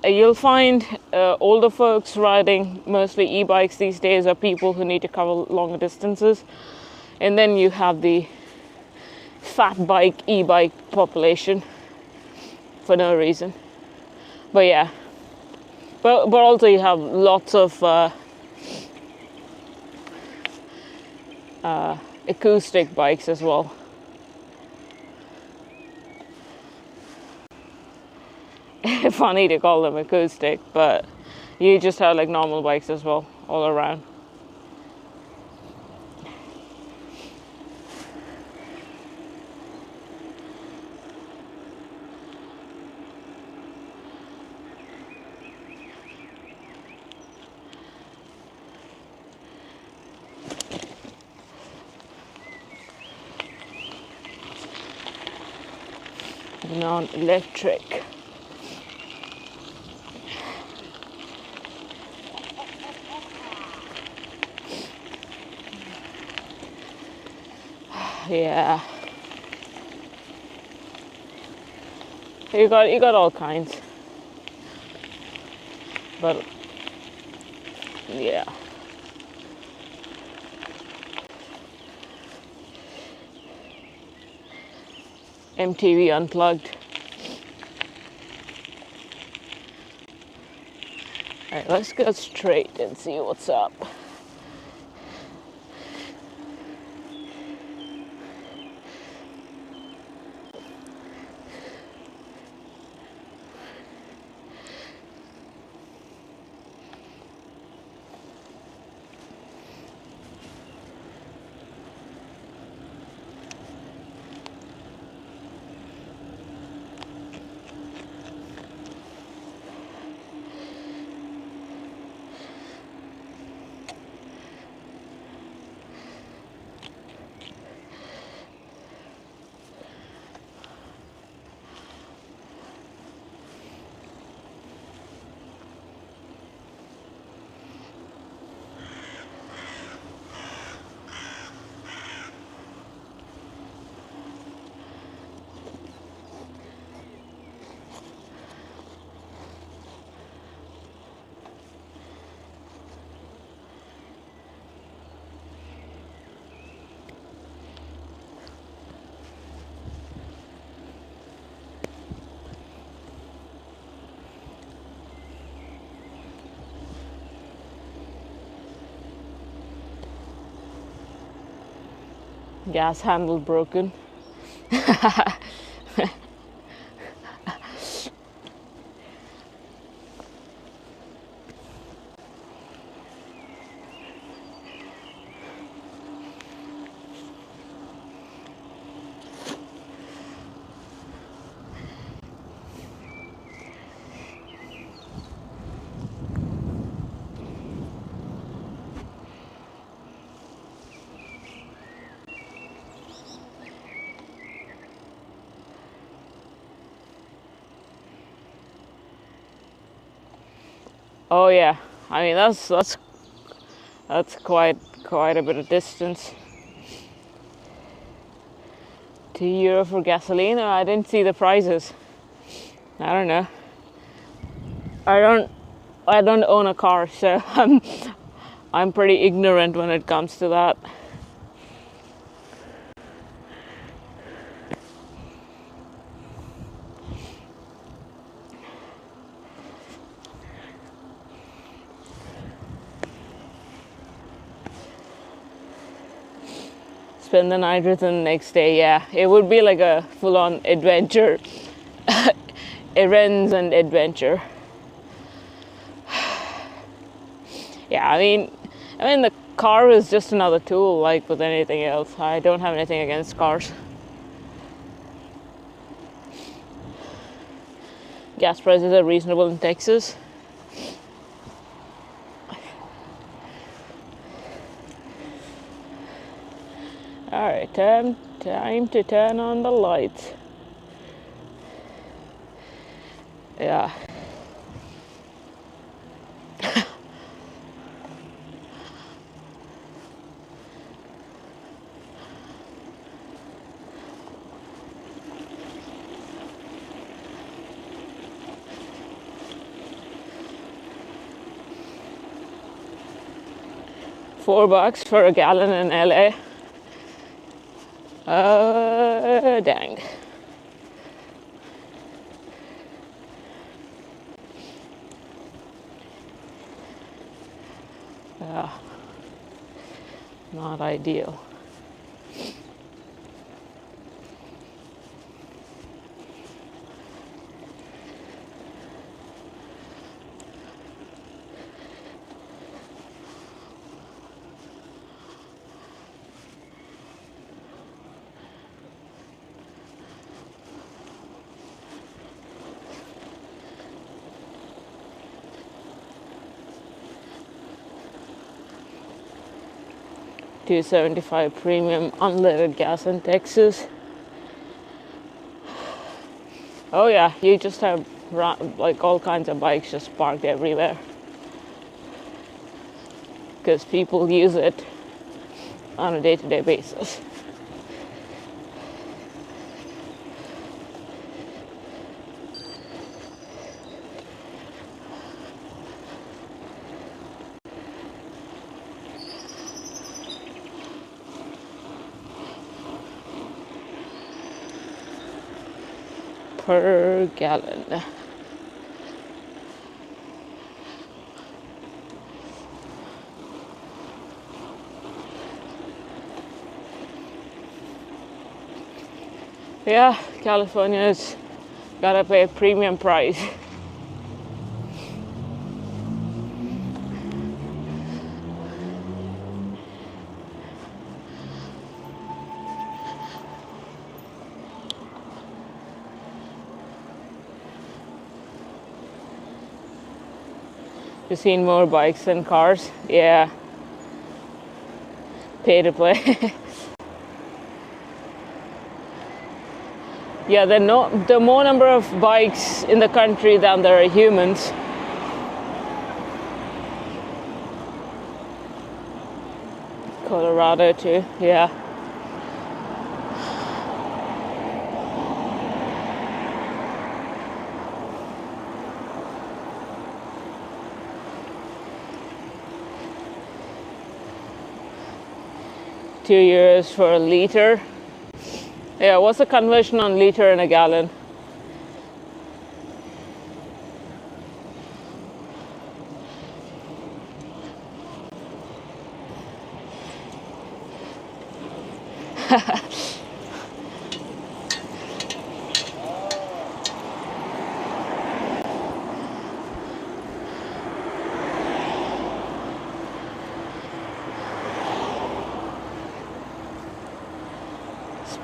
you'll find older folks riding mostly e-bikes these days, or people who need to cover longer distances. And then you have the fat bike, e-bike population for no reason. But yeah, but also you have lots of acoustic bikes as well. Funny to call them acoustic, but you just have like normal bikes as well all around. Non-electric. Yeah, you got all kinds, but yeah. MTV Unplugged. Alright, let's go straight and see what's up. Gas handle broken. Oh yeah, I mean that's quite a bit of distance. €2 for gasoline. I didn't see the prices. I don't know. I don't own a car, so I'm pretty ignorant when it comes to that. Spend the night with them the next day. Yeah, it would be like a full-on adventure. Errands and adventure. Yeah, I mean the car is just another tool, like with anything else. I don't have anything against cars. Gas prices are reasonable in Texas. Alright, time to turn on the lights. Yeah. $4 for a gallon in LA. Dang. Yeah, not ideal. $2.75 premium unleaded gas in Texas. Oh yeah, you just have like all kinds of bikes just parked everywhere because people use it on a day-to-day basis. Per gallon. Yeah, California's gotta pay a premium price. You've seen more bikes than cars? Yeah. Pay to play. Yeah, there are more number of bikes in the country than there are humans. Colorado too, yeah. €2 for a liter. Yeah, what's the conversion on liter and a gallon?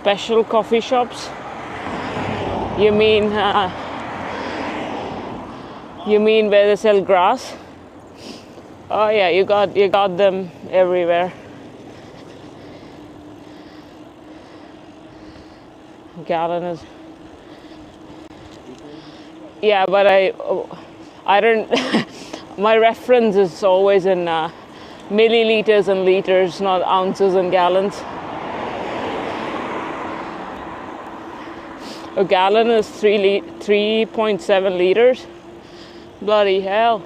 Special coffee shops? You mean where they sell grass? Oh yeah, you got them everywhere. Gallon is. Yeah, but I don't. My reference is always in milliliters and liters, not ounces and gallons. A gallon is 3.7 liters. Bloody hell.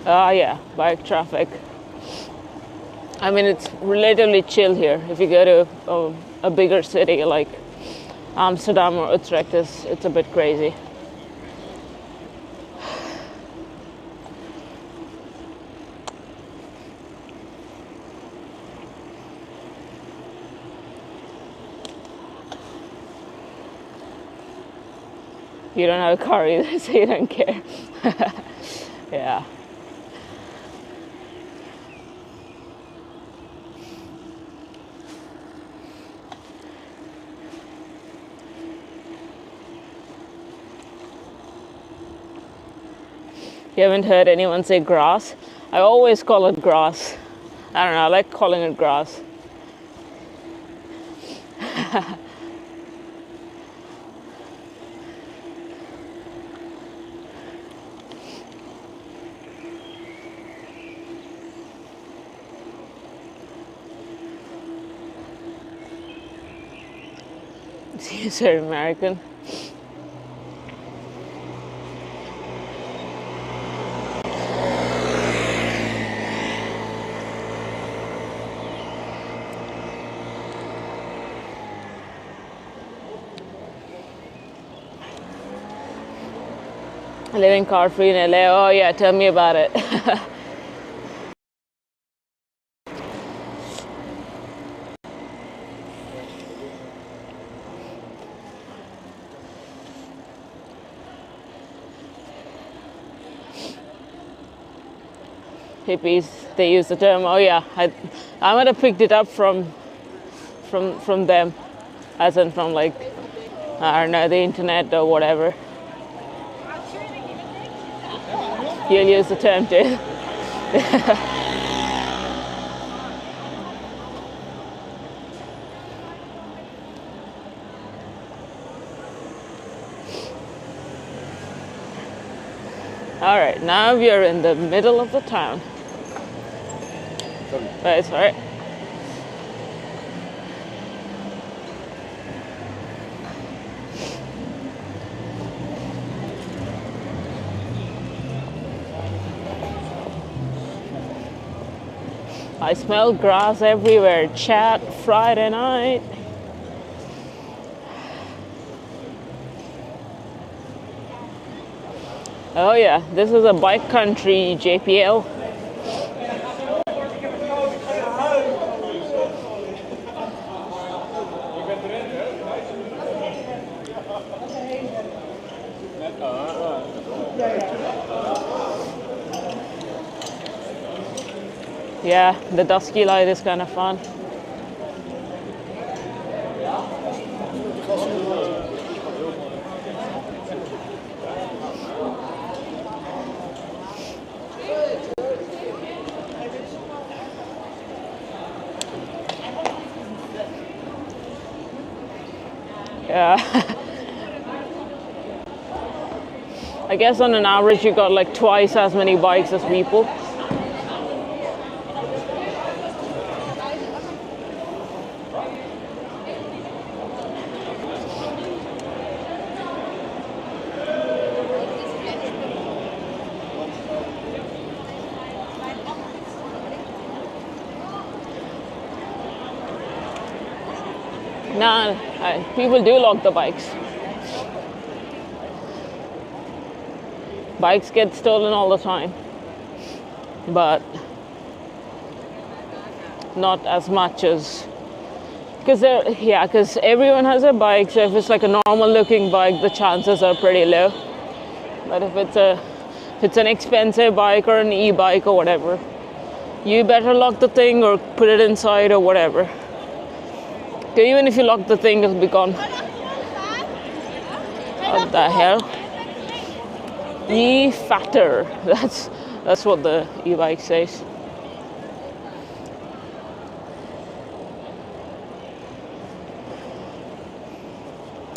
Yeah, bike traffic. I mean, it's relatively chill here. If you go to a bigger city like Amsterdam or Utrecht, it's a bit crazy. You don't have a car either, so you don't care. Yeah. You haven't heard anyone say grass? I always call it grass. I don't know, I like calling it grass. Seems very American. Living car free in LA. Oh yeah, tell me about it. Hippies, they use the term. Oh yeah, I might have picked it up from them, as in from like, I don't know, the internet or whatever. You'll use the term too. All right, now we are in the middle of the town. That's all right. I smell grass everywhere. Chat Friday night. Oh yeah, this is a bike country, JPL. Yeah, the dusky light is kind of fun. Yeah. I guess on an average you got like twice as many bikes as people. Nah, people do lock the bikes. Bikes get stolen all the time, but not as much as, because everyone has a bike, so if it's like a normal looking bike, the chances are pretty low. But if it's an expensive bike or an e-bike or whatever, you better lock the thing or put it inside or whatever. Because even if you lock the thing, it'll be gone. What the hell? E-fatter. That's what the e-bike says.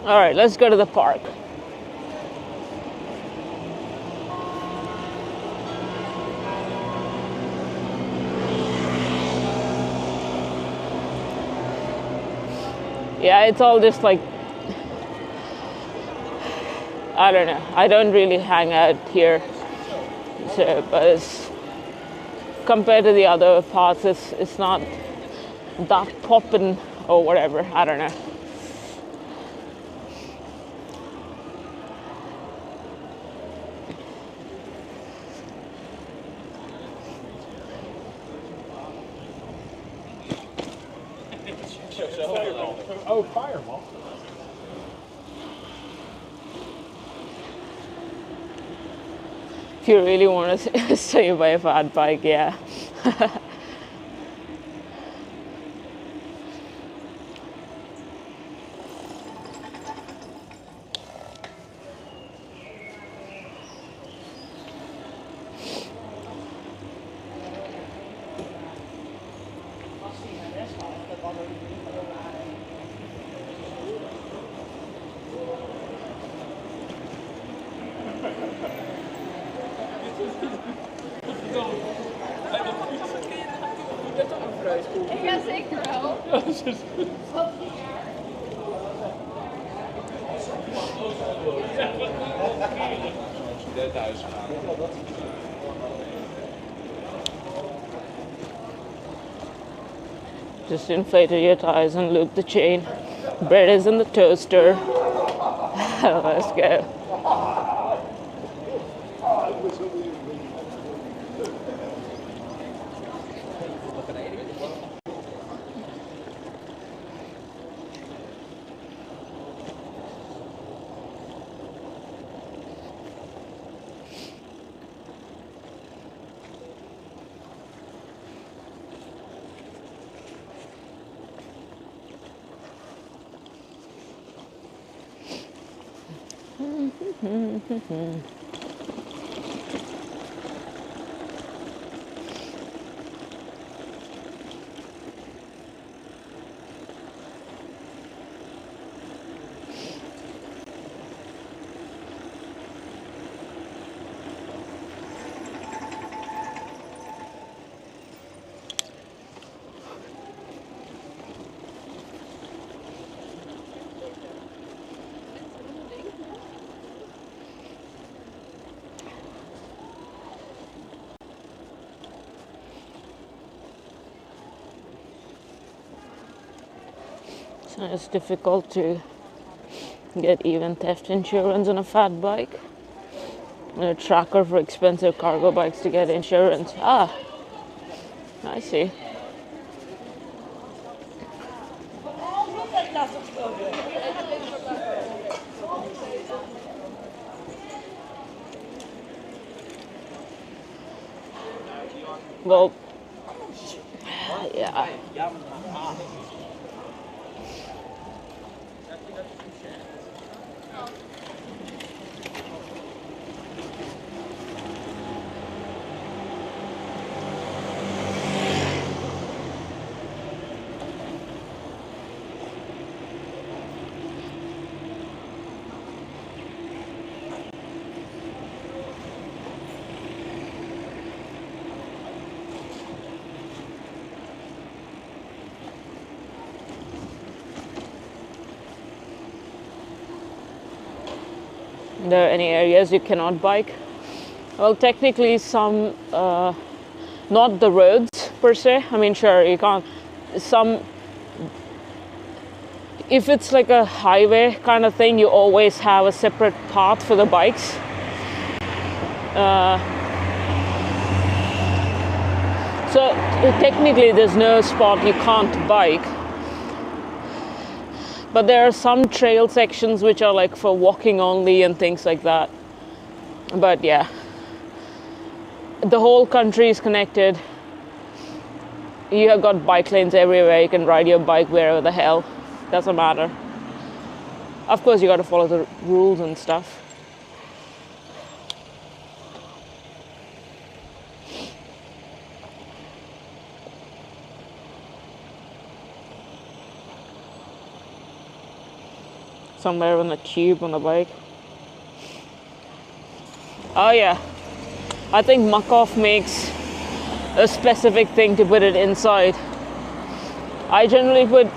All right, let's go to the park. Yeah, it's all just like, I don't know. I don't really hang out here, so, but it's, compared to the other parts, it's not that poppin' or whatever. I don't know.
Oh, Fireball.
If you really want to stay by a fat bike, yeah.
Ja, zeker wel.
Just inflated your tires and loop the chain. Bread is in the toaster. Let's go. So it's difficult to get even theft insurance on a fat bike. And a tracker for expensive cargo bikes to get insurance. Ah, I see. Well, yeah. There are any areas you cannot bike? Well, technically some, not the roads per se. I mean, sure, you can't. Some, if it's like a highway kind of thing, you always have a separate path for the bikes. So technically there's no spot you can't bike. But there are some trail sections which are like for walking only and things like that. But yeah, the whole country is connected. You have got bike lanes everywhere. You can ride your bike wherever the hell. Doesn't matter. Of course, you got to follow the rules and stuff. Somewhere on a tube on the bike. Oh yeah, I think Muc-Off makes a specific thing to put it inside. I generally put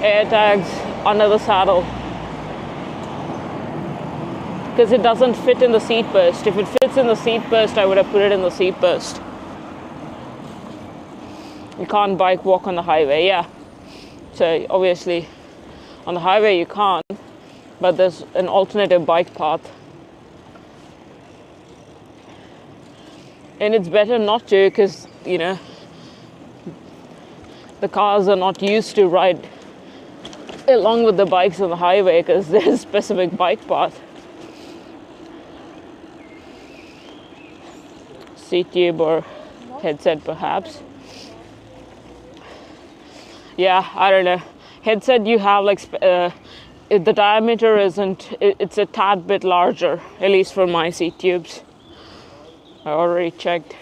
air tags under the saddle because it doesn't fit in the seat post. If it fits in the seat post, I would have put it in the seat post. You can't bike walk on the highway, yeah. So obviously on the highway you can't, but there's an alternative bike path. And it's better not to, because, you know, the cars are not used to ride along with the bikes on the highway because there's a specific bike path. seat tube or headset perhaps. Yeah, I don't know. Headset you have like the diameter isn't, it's a tad bit larger, at least for my seat tubes. I already checked.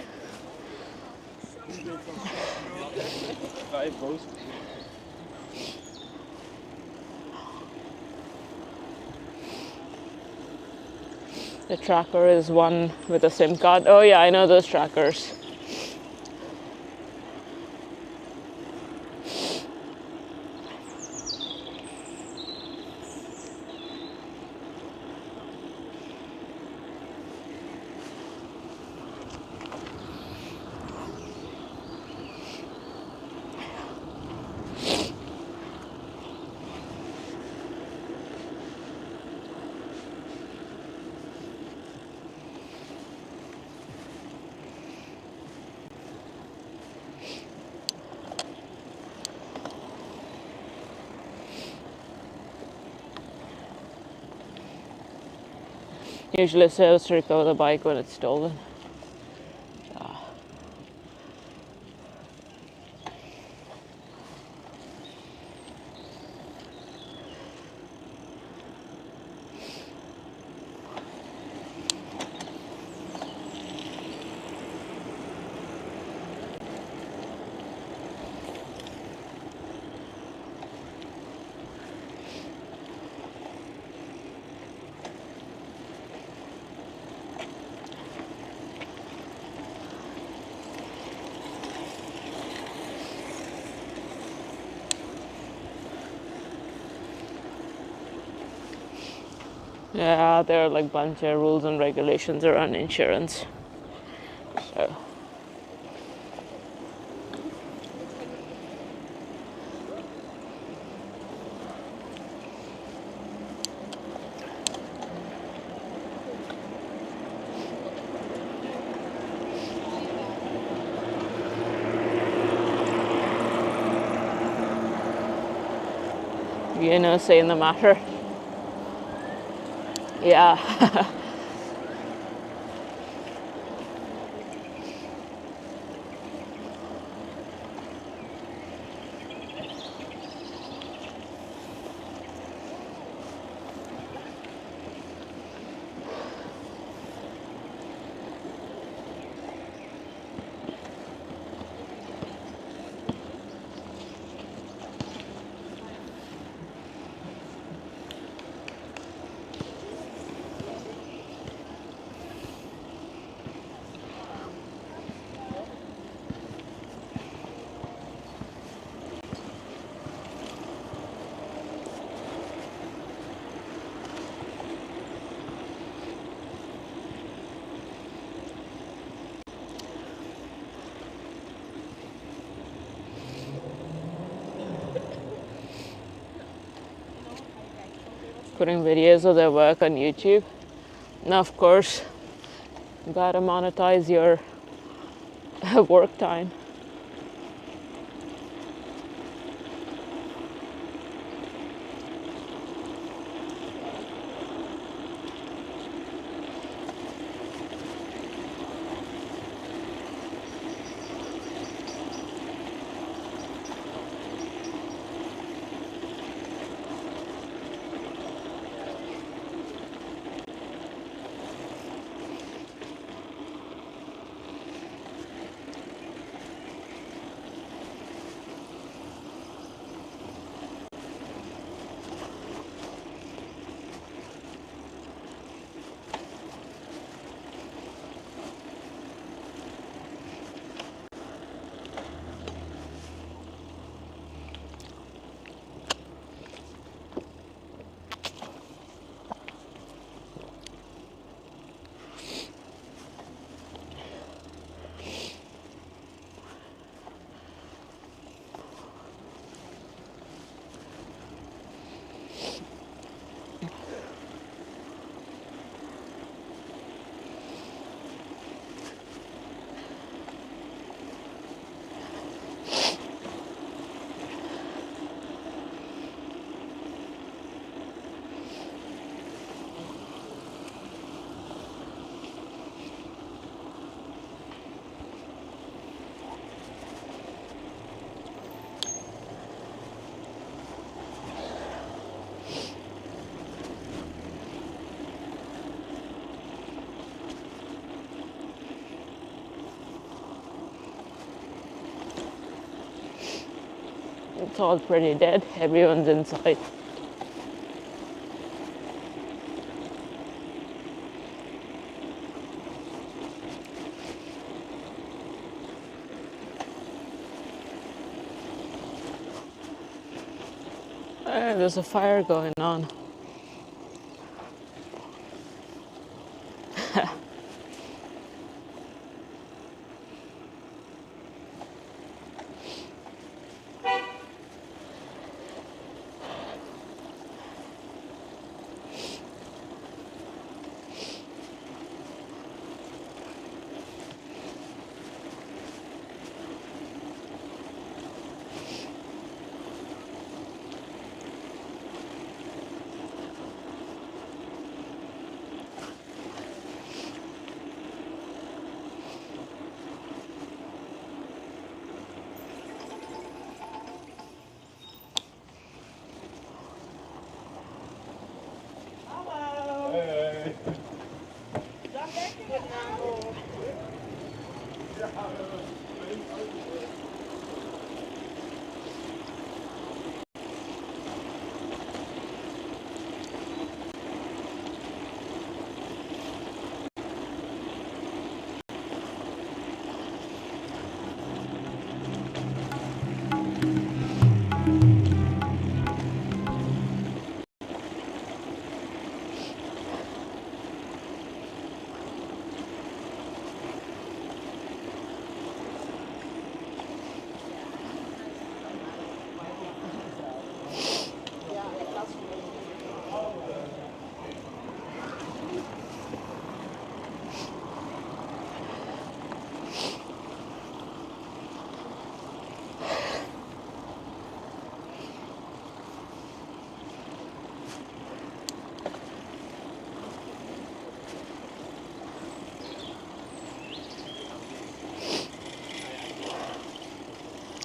The tracker is one with a SIM card. Oh yeah, I know those trackers. Usually serves to recover the bike when it's stolen. Yeah, there are like a bunch of rules and regulations around insurance. So. You know, saying the matter. Yeah. Putting videos of their work on YouTube. Now, of course, you gotta monetize your work time. It's all pretty dead. Everyone's inside. There's a fire going on.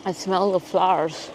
I smell the flowers.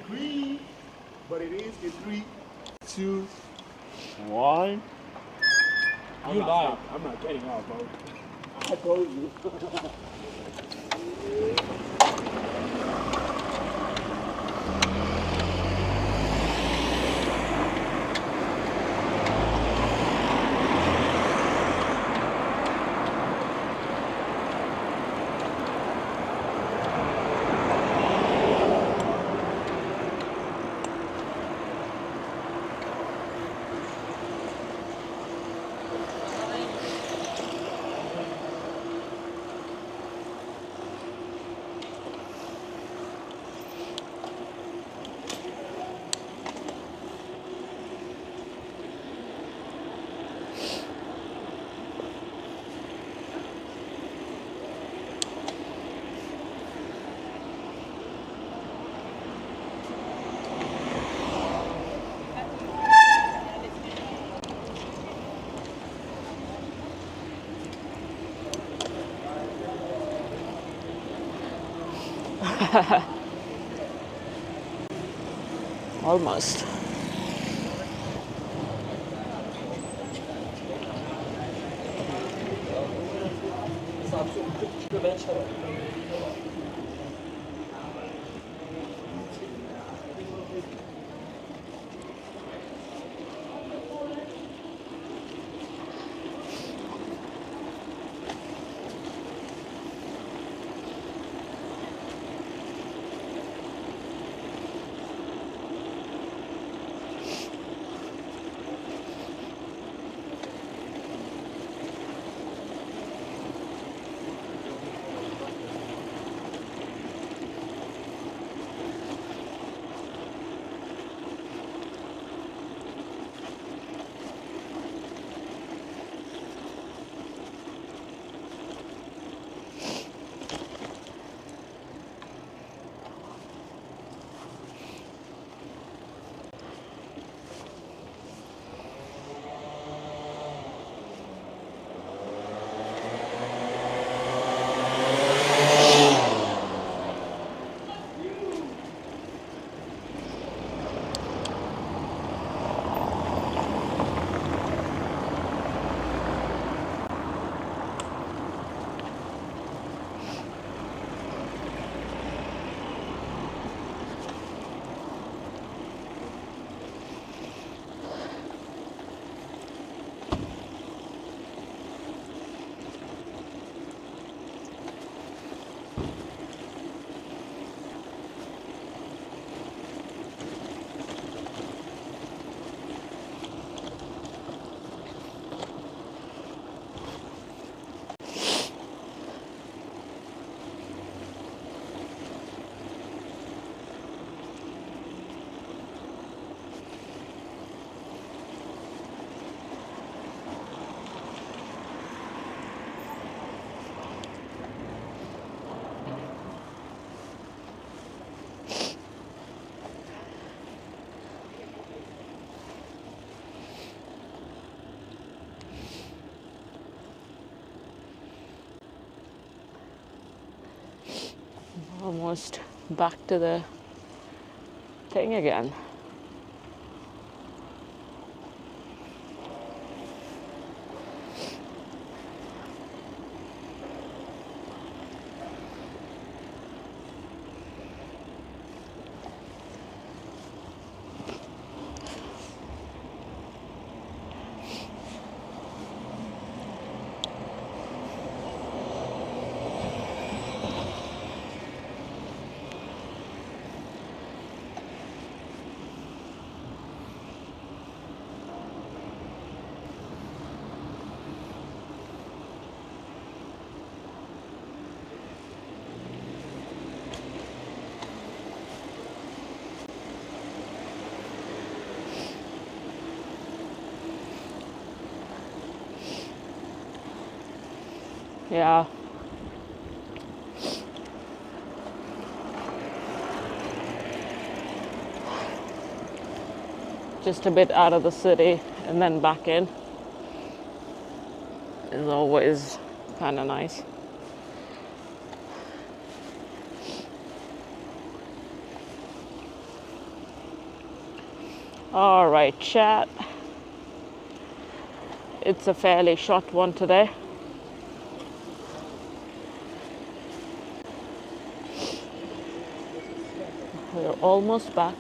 Green, but it is in 3, 2, 1. You lied. I'm not getting off, bro. I told you.
Almost. Almost back to the thing again. Yeah. Just a bit out of the city and then back in is always kind of nice. All right, chat. It's a fairly short one today. We're almost back.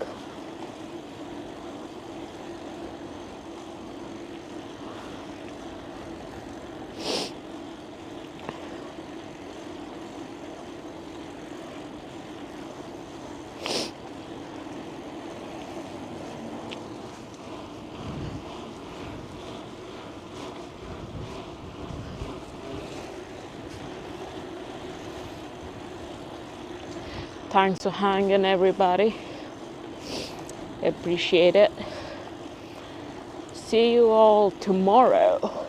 Thanks for hanging, everybody. Appreciate it. See you all tomorrow.